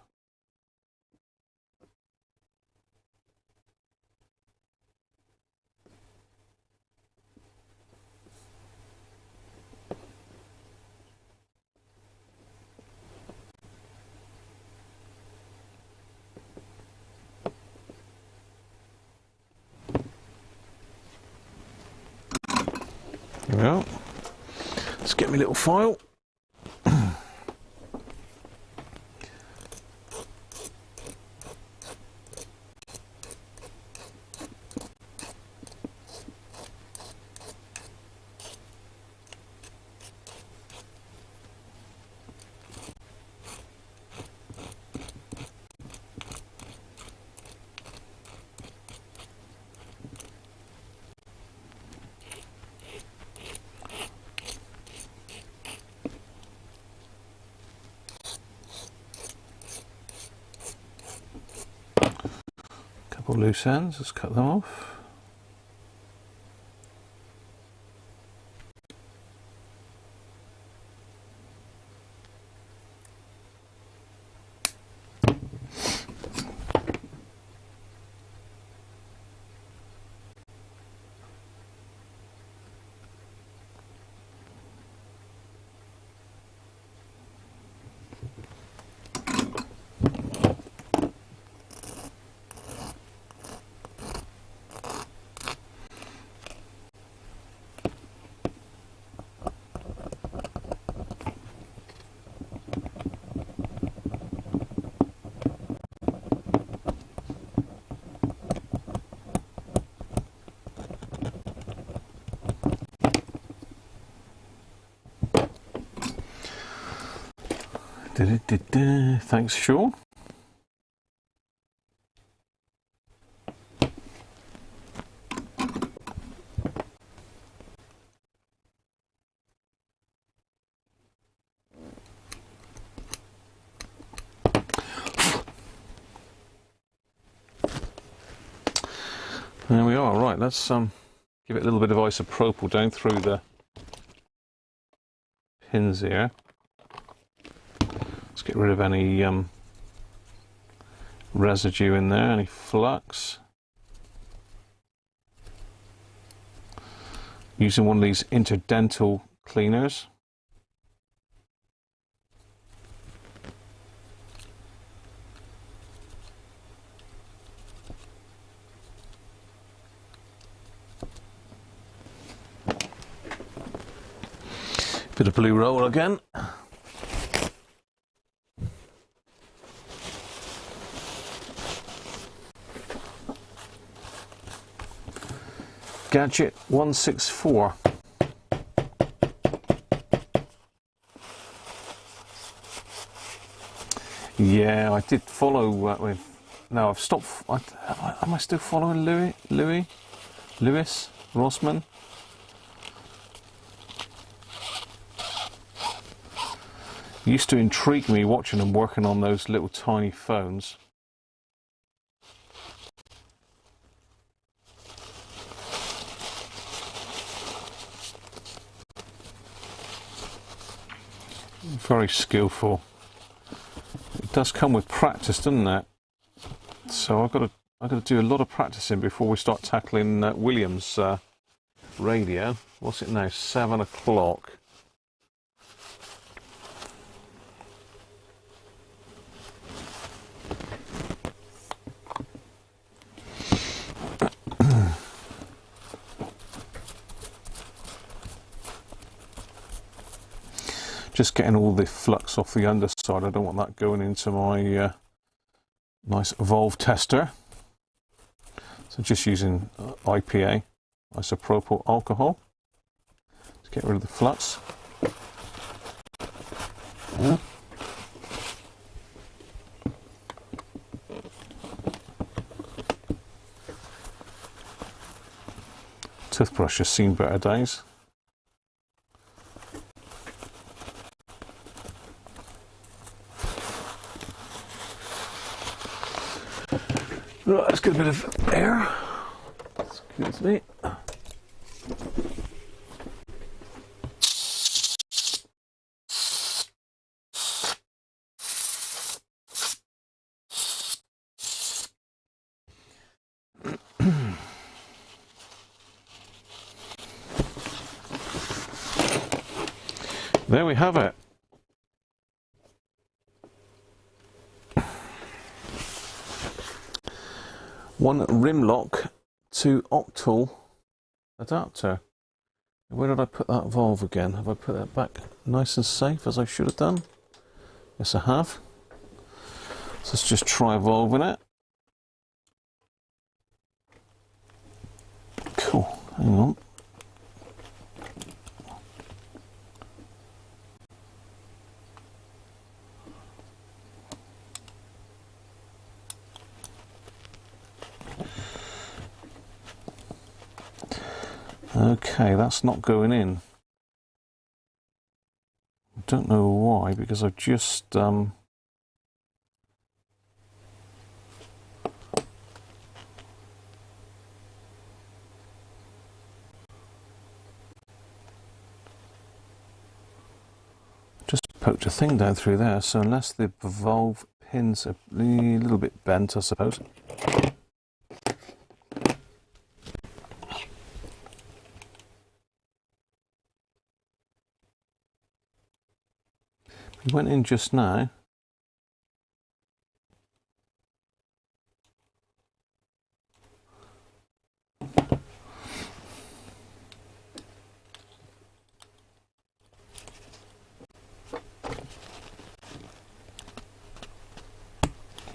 There we go. Let's get my little file. Couple of loose ends, let's cut them off. Thanks, Sean. There we are. Right, let's give it a little bit of isopropyl down through the pins here. Let's get rid of any residue in there, any flux. Using one of these interdental cleaners. Bit of blue roll again. Gadget 164. Yeah, I did follow with. No, I've stopped. Am I still following Lewis Rossman? It used to intrigue me watching him working on those little tiny phones. Very skillful. It does come with practice, doesn't it? So I've got to do a lot of practicing before we start tackling Williams' radio. What's it now? 7 o'clock. Just getting all the flux off the underside. I don't want that going into my nice valve tester. So just using IPA, isopropyl alcohol, to get rid of the flux. Toothbrush has seen better days. Right, let's get a bit of air. Excuse me. There we have it. One rim lock to octal adapter. Where did I put that valve again? Have I put that back nice and safe as I should have done? Yes, I have. So let's just try valving it. Cool. Hang on. Okay, that's not going in. I don't know why, because I've just poked a thing down through there, so unless the valve pins are a little bit bent, I suppose. It went in just now.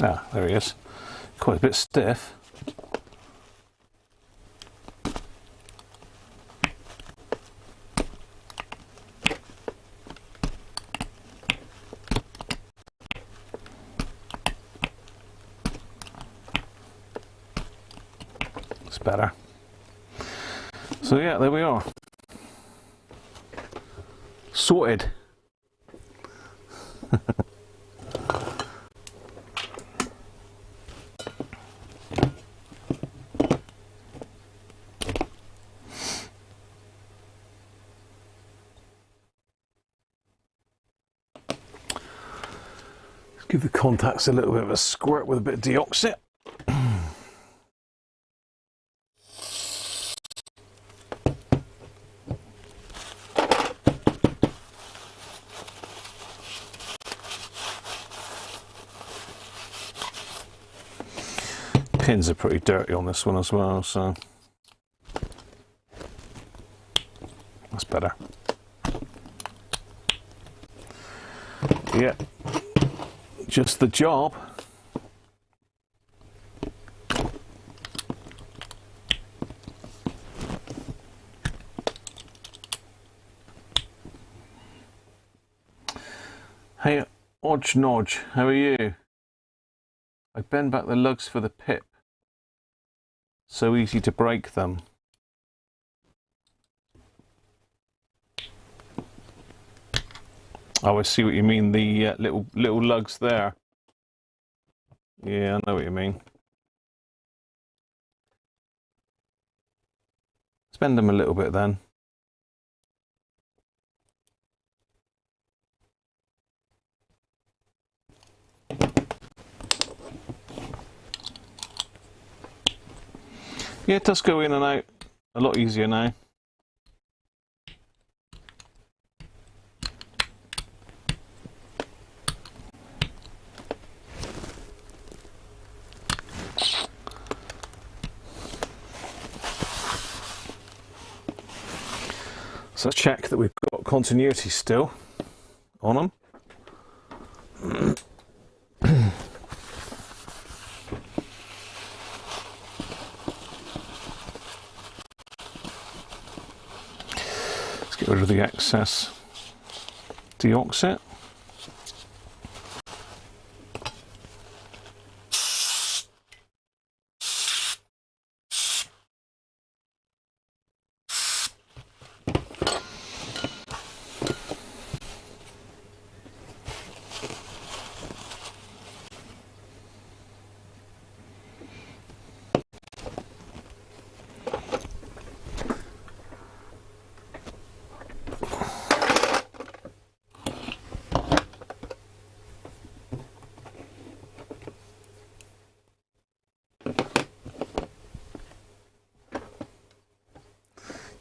Ah, there he is. Quite a bit stiff. It's better. So yeah, there we are. Sorted. Give the contacts a little bit of a squirt with a bit of deoxit. Pins are pretty dirty on this one as well, so that's better. Yeah, just the job. Hey, Odge Nodge, how are you? I bend back the lugs for the pip. So easy to break them. Oh, I see what you mean. The little lugs there. Yeah, I know what you mean. Spend them a little bit then. Yeah, it does go in and out a lot easier now. So let's check that we've got continuity still on them. Let's get rid of the excess deoxit.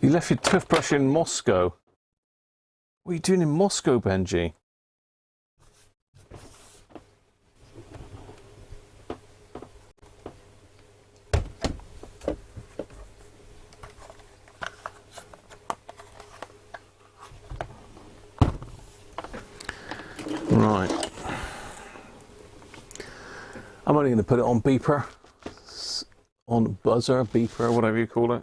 You left your toothbrush in Moscow. What are you doing in Moscow, Benji? Right. I'm only going to put it on beeper, on buzzer, beeper, whatever you call it.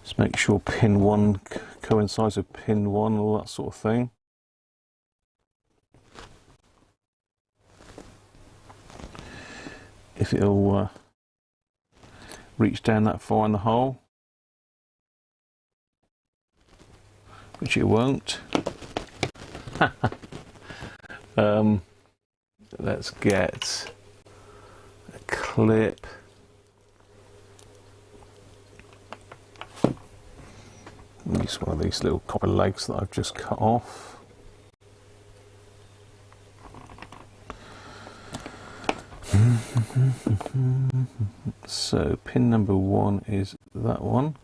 Just make sure pin 1 coincides with pin 1, all that sort of thing. If it'll reach down that far in the hole, which it won't. Let's get a clip. Use one of these little copper legs that I've just cut off. So pin number 1 is that one.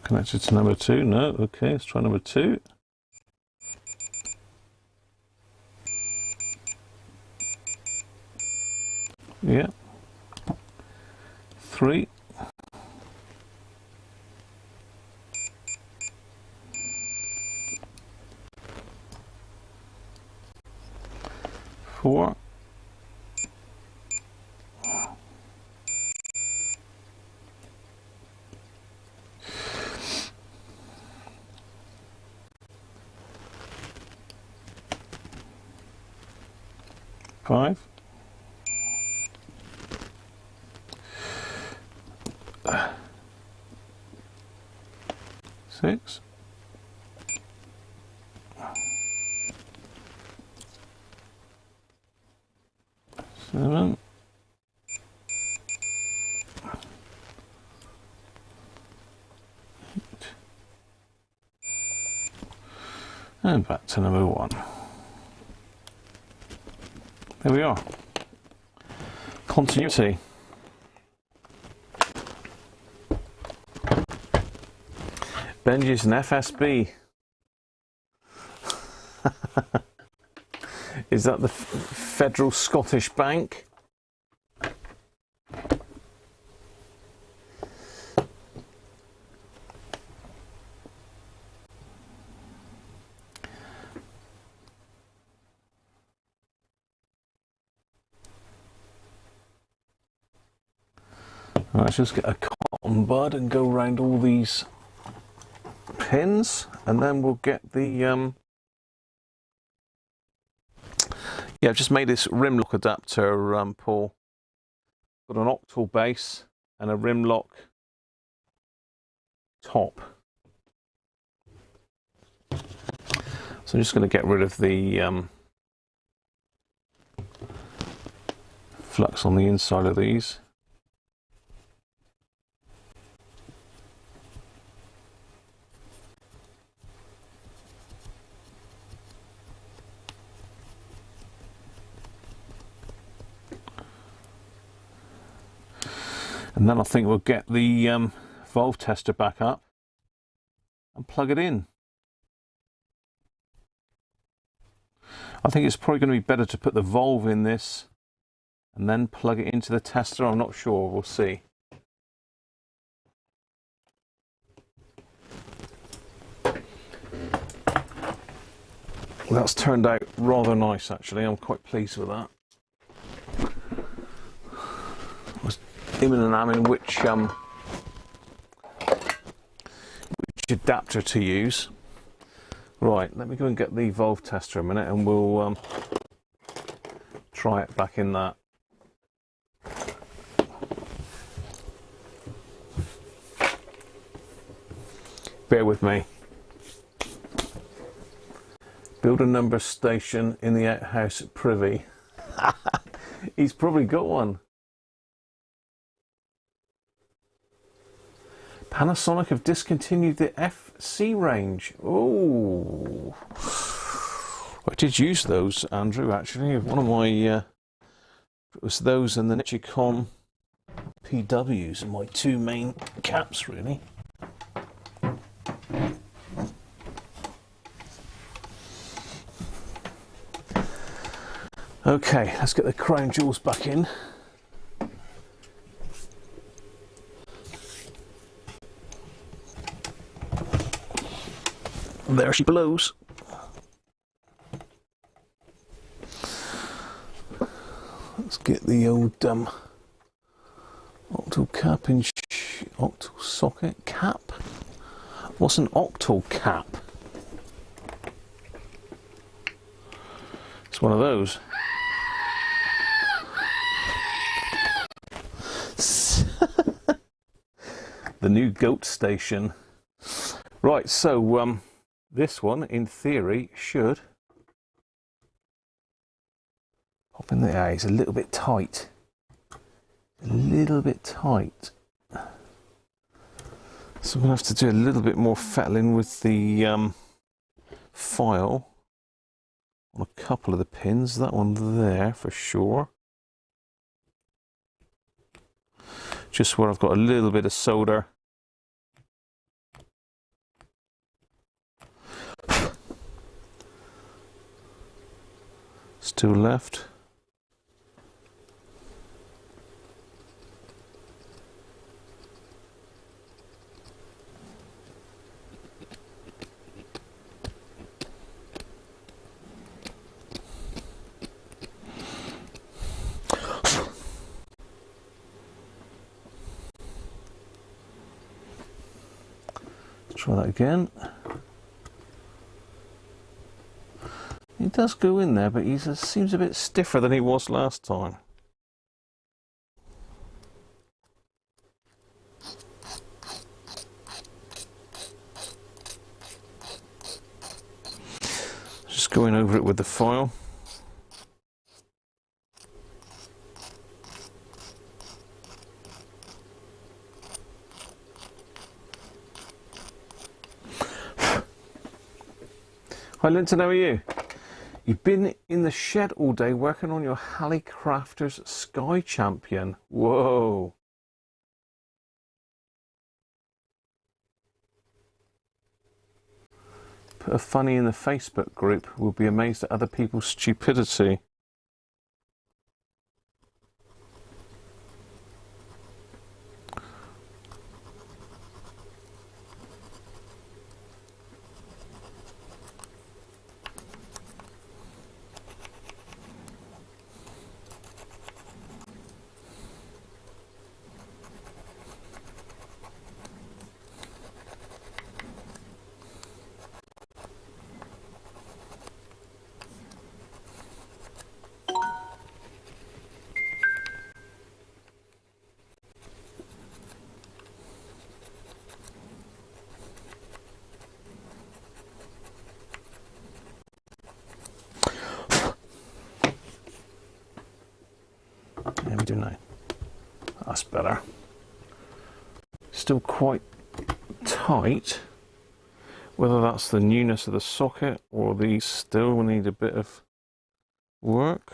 Connected to number 2. No, okay, let's try number 2. Yeah. 3. 4. 5. 6. 7. 8. And back to number 1. There we are. Continuity. Benji's an FSB. Is that the Federal Scottish Bank? Let's just get a cotton bud and go around all these pins, and then we'll get the yeah, I've just made this rim lock adapter, Paul. Got an octal base and a rim lock top. So I'm just going to get rid of the flux on the inside of these. And then I think we'll get the valve tester back up and plug it in. I think it's probably going to be better to put the valve in this and then plug it into the tester. I'm not sure, we'll see. That's turned out rather nice actually, I'm quite pleased with that. In and amming which adapter to use. Right, let me go and get the valve tester a minute and we'll try it back in that. Bear with me. Build a number station in the outhouse privy. He's probably got one. Panasonic have discontinued the FC range. Oh, I did use those, Andrew, actually. One of my, it was those and the Nichicon PWs are my two main caps, really. Okay, let's get the crown jewels back in. There she blows. Let's get the old octal cap in octal socket cap. What's an octal cap? It's one of those. The new goat station. Right, so this one, in theory, should pop in the eye. It's a little bit tight. A little bit tight. So I'm going to have to do a little bit more fettling with the file on a couple of the pins. That one there for sure. Just where I've got a little bit of solder. Still left. Let's try that again. He does go in there, but he seems a bit stiffer than he was last time. Just going over it with the file. Hi Linton, how are you? You've been in the shed all day working on your Halley Crafters Sky Champion. Whoa. Put a funny in the Facebook group. We'll be amazed at other people's stupidity. How we do now? That's better. Still quite tight. Whether that's the newness of the socket or these still need a bit of work.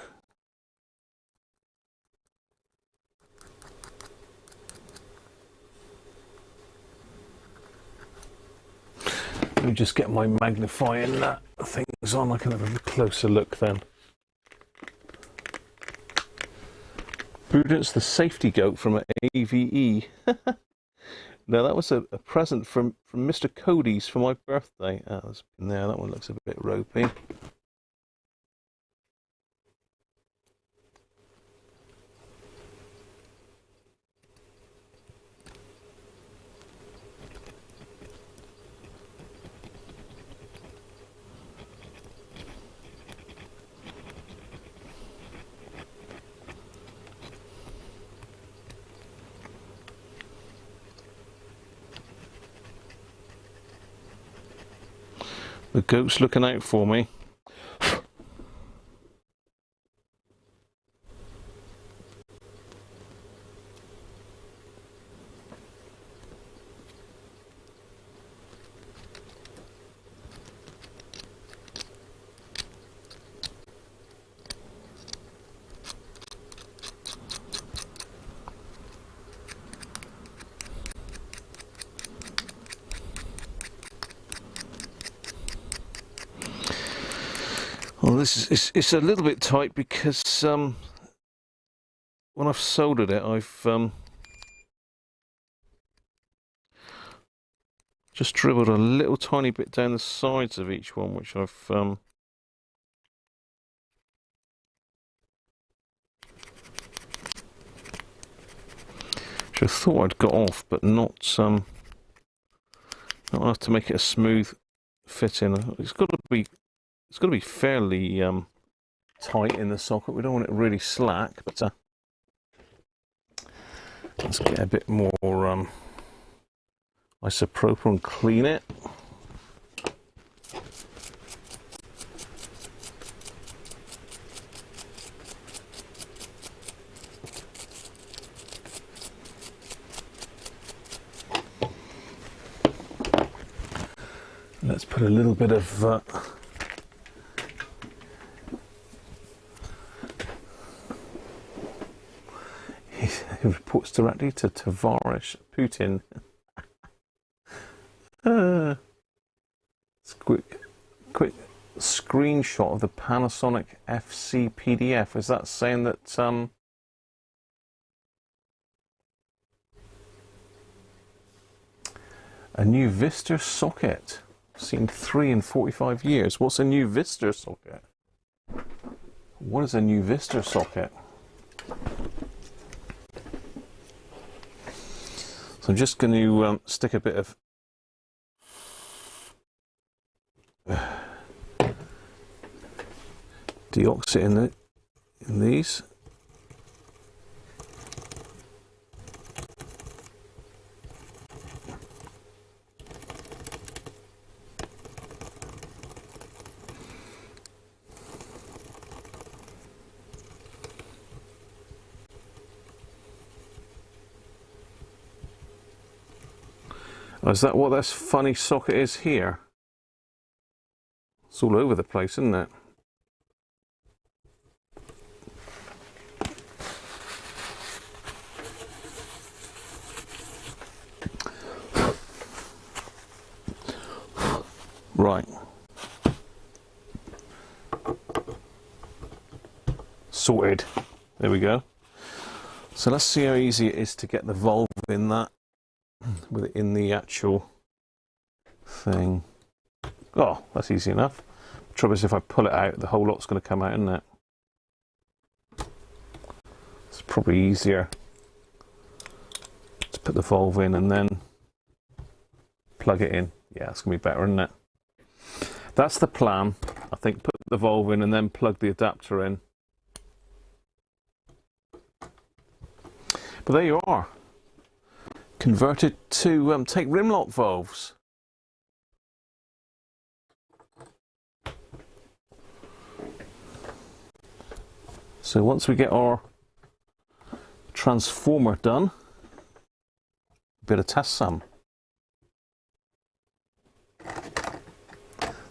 Let me just get my magnifying things on. I can have a closer look then. Prudence the safety goat from AVE. Now that was a present from Mr. Cody's for my birthday. Oh, that's been there. That one looks a bit ropey. The goat's looking out for me. Well, it's a little bit tight because when I've soldered it, I've just dribbled a little tiny bit down the sides of each one, which I've which I thought I'd got off, but not enough to make it a smooth fit in. It's got to be fairly tight in the socket. We don't want it really slack, but let's get a bit more isopropyl and clean it. Let's put a little bit of he reports directly to Tavares Putin. It's quick screenshot of the Panasonic FC PDF. Is that saying that a new Vista socket? Seen 3 in 45 years. What's a new Vista socket? What is a new Vista socket? So I'm just going to stick a bit of deoxit in these. Oh, is that what this funny socket is here? It's all over the place, isn't it? Right, Sorted. There we go. So let's see how easy it is to get the valve in that, with it in the actual thing. Oh, that's easy enough. The trouble is if I pull it out, the whole lot's going to come out, isn't it? It's probably easier to put the valve in and then plug it in. Yeah, it's going to be better, isn't it? That's the plan. I think put the valve in and then plug the adapter in. But there you are. Converted to take rim lock valves. So once we get our transformer done, a bit of test some.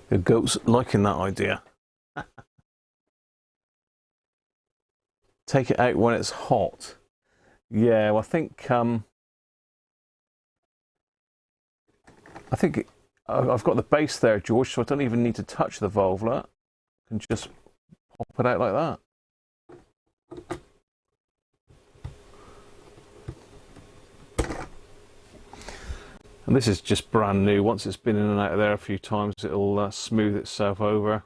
The goat's liking that idea. Take it out when it's hot. Yeah, well, I think I've got the base there, George, so I don't even need to touch the valve. Look. I can just pop it out like that. And this is just brand new. Once it's been in and out of there a few times, it'll smooth itself over,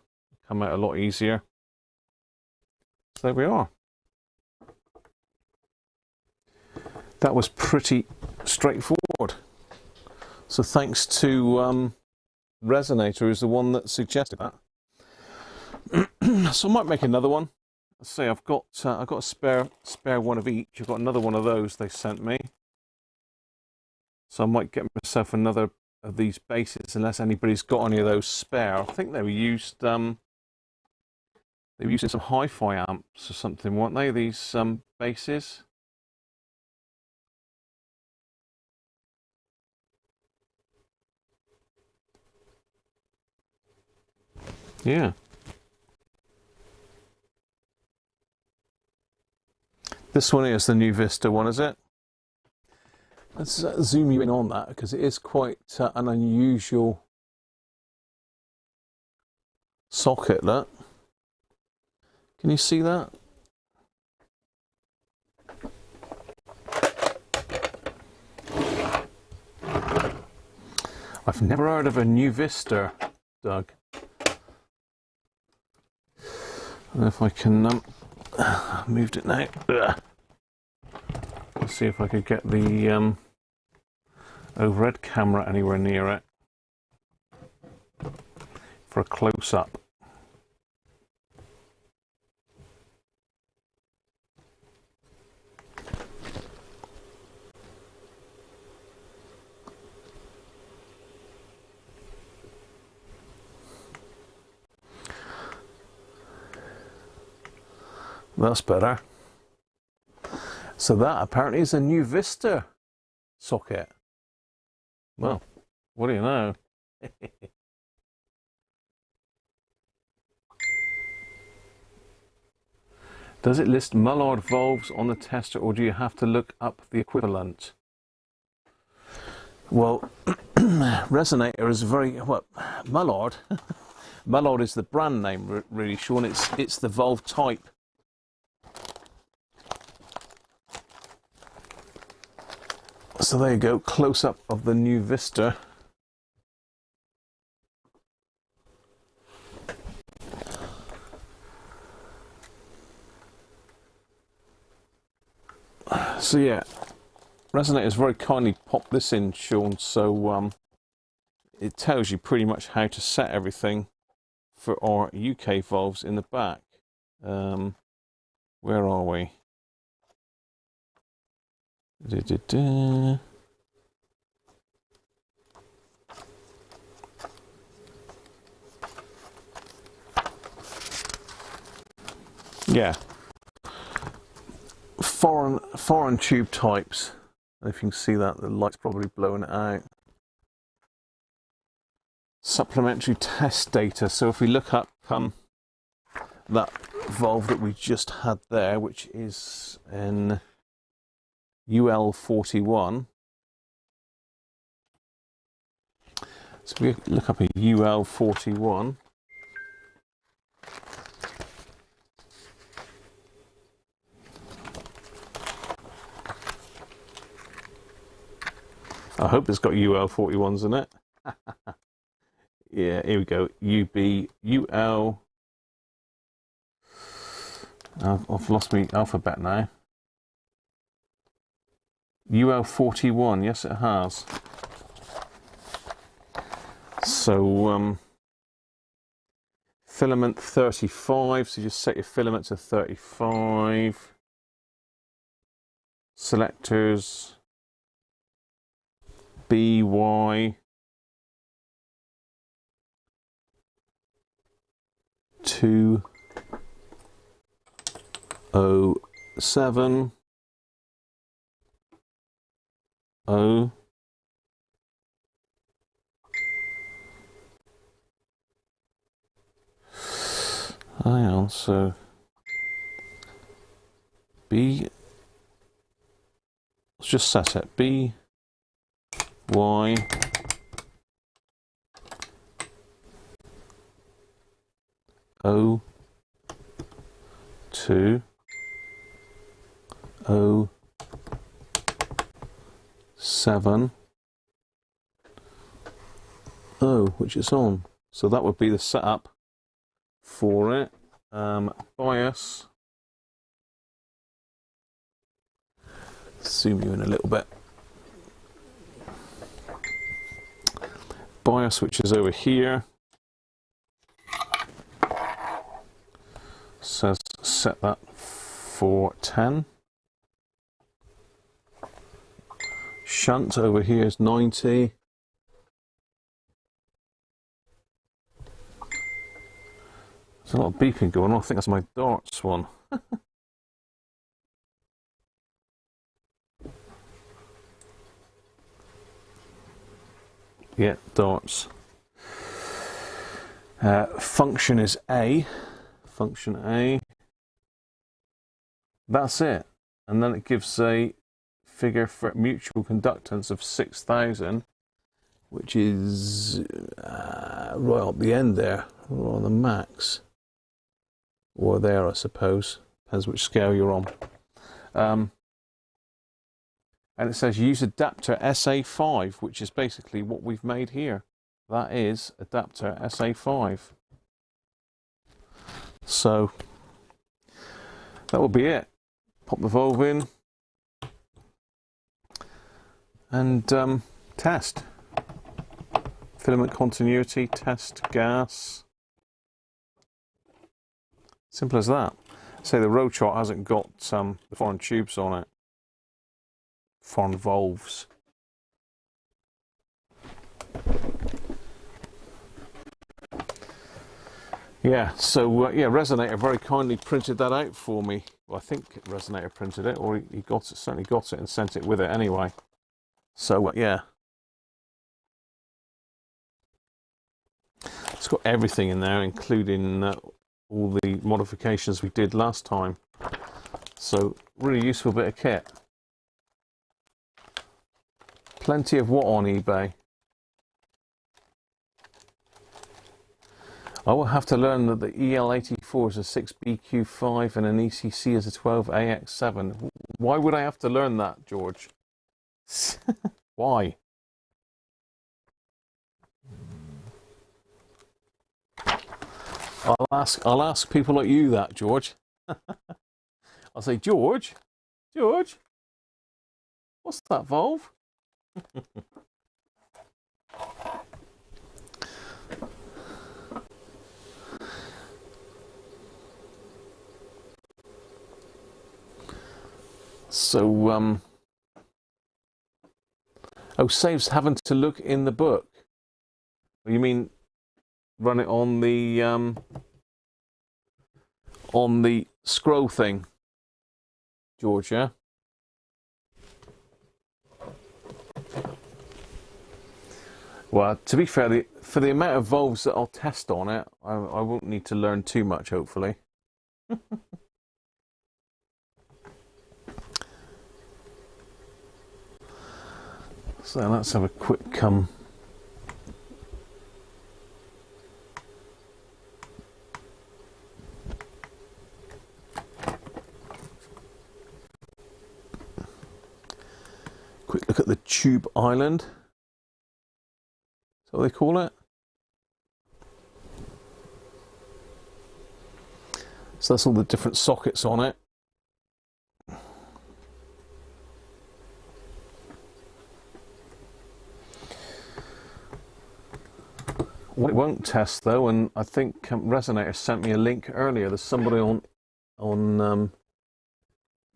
come out a lot easier. So there we are. That was pretty straightforward. So thanks to Resonator, who's the one that suggested that. So I might make another one. Let's say I've got a spare one of each. I've got another one of those they sent me. So I might get myself another of these bases, unless anybody's got any of those spare. I think they were used. They were using some hi-fi amps or something, weren't they? These bases. Yeah. This one is the new Vista one, is it? Let's zoom you in on that, because it is quite an unusual socket, that. Can you see that? I've never heard of a new Vista, Doug. I don't know if I can moved it now. Ugh. Let's see if I could get the overhead camera anywhere near it for a close-up. That's better. So that apparently is a new Vista socket. Well, what do you know? Does it list Mullard valves on the tester, or do you have to look up the equivalent? Well, Resonator is very, well, Mullard. Mullard is the brand name, really, Sean. It's the valve type. So there you go, close-up of the new Vista. So yeah, Resonator's very kindly popped this in, Sean, so it tells you pretty much how to set everything for our UK valves in the back. Where are we? Yeah, foreign tube types. If you can see that, the light's probably blowing it out. Supplementary test data. So if we look up that valve that we just had there, which is in UL41. So we look up a UL41. I hope it's got UL41s in it. Yeah, here we go. UL. I've lost my alphabet now. UL41, yes it has. So filament 35, so just set your filament to 35. Selectors BY 207 O hang on, so B, let's just set it B Y 02 07 O, which it's on. So that would be the setup for it. Bias. Zoom you in a little bit. Bias, which is over here, says set that for 10. Shunt over here is 90. There's a lot of beeping going on. I think that's my darts one. Yeah, darts. Function is A. Function A. That's it. And then it gives a figure for mutual conductance of 6,000, which is right at the end there, right on the max. Or there, I suppose. Depends which scale you're on. And it says use adapter SA5, which is basically what we've made here. That is adapter SA5. So that will be it. Pop the valve in and test. Filament continuity, test gas. Simple as that. Say the row chart hasn't got the foreign tubes on it. Foreign valves. Yeah, so yeah, Resonator very kindly printed that out for me. Well, I think Resonator printed it, or he got it, certainly got it and sent it with it anyway. So yeah, it's got everything in there, including all the modifications we did last time. So really useful bit of kit. Plenty of what on eBay? I will have to learn that the EL84 is a 6BQ5 and an ECC is a 12AX7. Why would I have to learn that, George? Why? I'll ask people like you that, George. I'll say, George, what's that valve? So, oh, saves having to look in the book. You mean run it on the scroll thing, George, yeah? Well, to be fair, for the amount of valves that I'll test on it, I won't need to learn too much, hopefully. So let's have a quick quick look at the tube island. Is that what they call it? So that's all the different sockets on it. What it won't test though, and I think Resonator sent me a link earlier. There's somebody on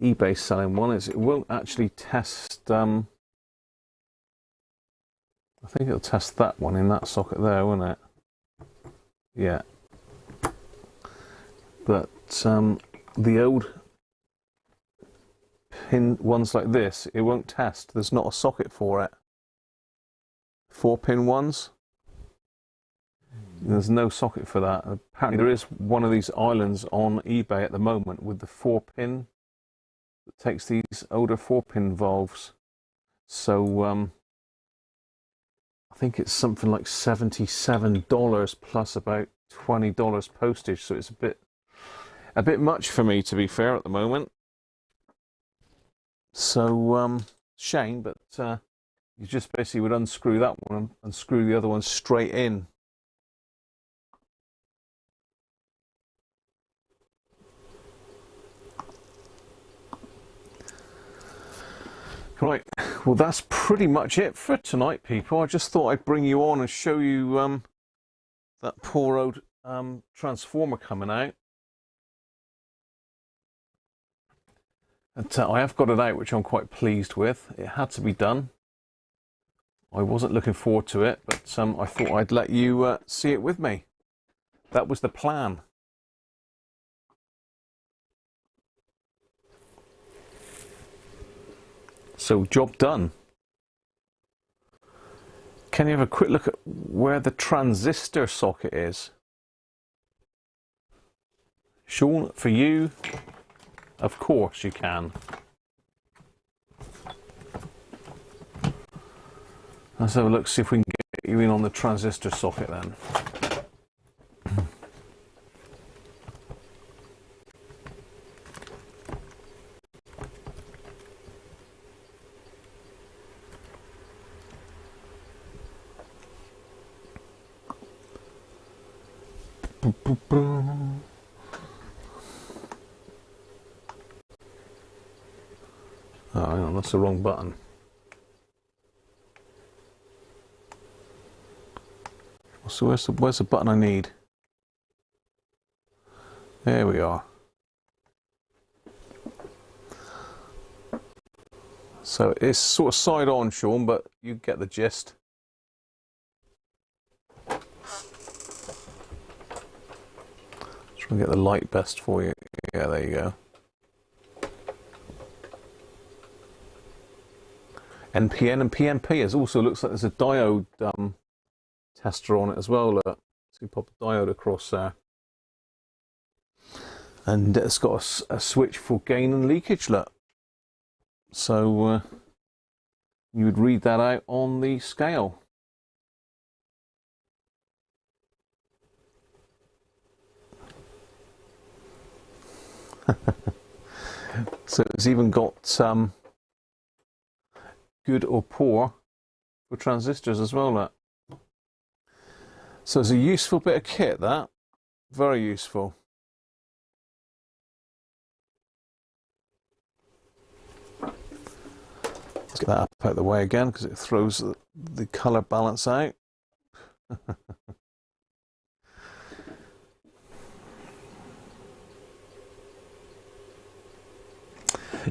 eBay selling one. Is it won't actually test. I think it'll test that one in that socket there, won't it? Yeah. But the old pin ones like this, it won't test. There's not a socket for it. 4-pin ones. There's no socket for that. Apparently there is one of these islands on eBay at the moment with the 4-pin that takes these older 4-pin valves. So I think it's something like $77 plus about $20 postage. So it's a bit much for me, to be fair, at the moment. So shame, but you just basically would unscrew that one and screw the other one straight in. Right, well that's pretty much it for tonight, people. I just thought I'd bring you on and show you that poor old transformer coming out. And I have got it out, which I'm quite pleased with. It had to be done. I wasn't looking forward to it, but I thought I'd let you see it with me. That was the plan. So, job done. Can you have a quick look at where the transistor socket is? Sean, for you, of course you can. Let's have a look, see if we can get you in on the transistor socket then. Oh, hang on, that's the wrong button. So where's the button I need? There we are. So it's sort of side on, Sean, but you get the gist. Try and get the light best for you. Yeah, there you go. NPN and PNP. It also looks like there's a diode tester on it as well. Look. So you pop a diode across there. And it's got a switch for gain and leakage. Look. So you would read that out on the scale. So it's even got good or poor for transistors as well. Look. So it's a useful bit of kit, that. Very useful. Let's get that up out of the way again because it throws the colour balance out.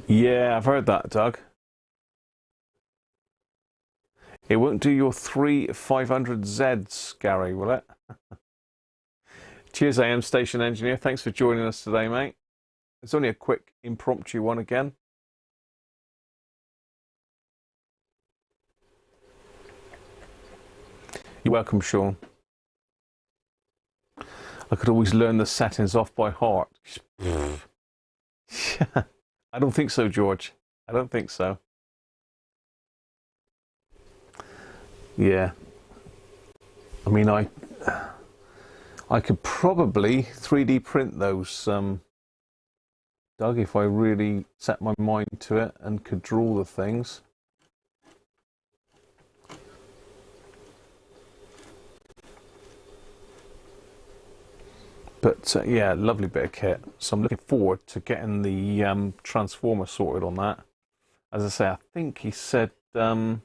Yeah, I've heard that, Doug. It won't do your 3500Zs, Gary, will it? Cheers, AM Station Engineer. Thanks for joining us today, mate. It's only a quick impromptu one again. You're welcome, Sean. I could always learn the settings off by heart. I don't think so, George. I don't think so. Yeah. I mean, I could probably 3D print those, Doug, if I really set my mind to it and could draw the things. But yeah, lovely bit of kit. So I'm looking forward to getting the transformer sorted on that. As I say, I think he said end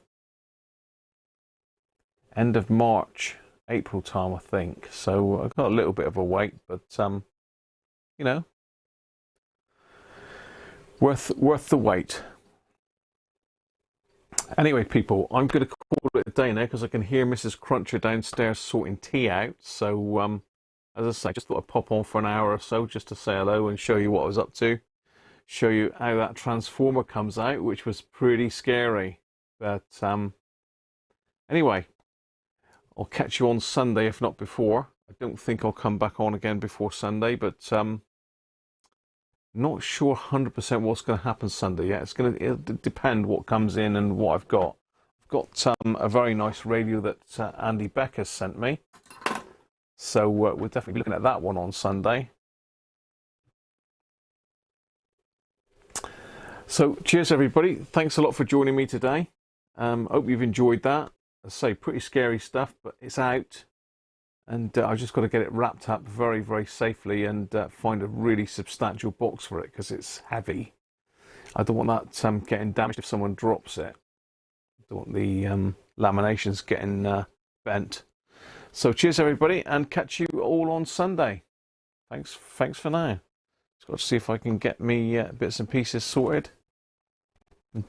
of March, April time, I think. So I've got a little bit of a wait, but you know, worth the wait. Anyway, people, I'm going to call it a day now because I can hear Mrs. Cruncher downstairs sorting tea out. So as I say, just thought I'd pop on for an hour or so just to say hello and show you what I was up to. Show you how that transformer comes out, which was pretty scary. But anyway, I'll catch you on Sunday, if not before. I don't think I'll come back on again before Sunday, but not sure 100% what's going to happen Sunday yet. It'll depend what comes in and what I've got. I've got a very nice radio that Andy Becker sent me. So we'll definitely be looking at that one on Sunday. So cheers everybody. Thanks a lot for joining me today. Hope you've enjoyed that. As I say, pretty scary stuff, but it's out. And I've just got to get it wrapped up very, very safely and find a really substantial box for it because it's heavy. I don't want that getting damaged if someone drops it. I don't want the laminations getting bent. So cheers everybody and catch you all on Sunday. Thanks for now. Just got to see if I can get me bits and pieces sorted. And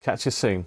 catch you soon.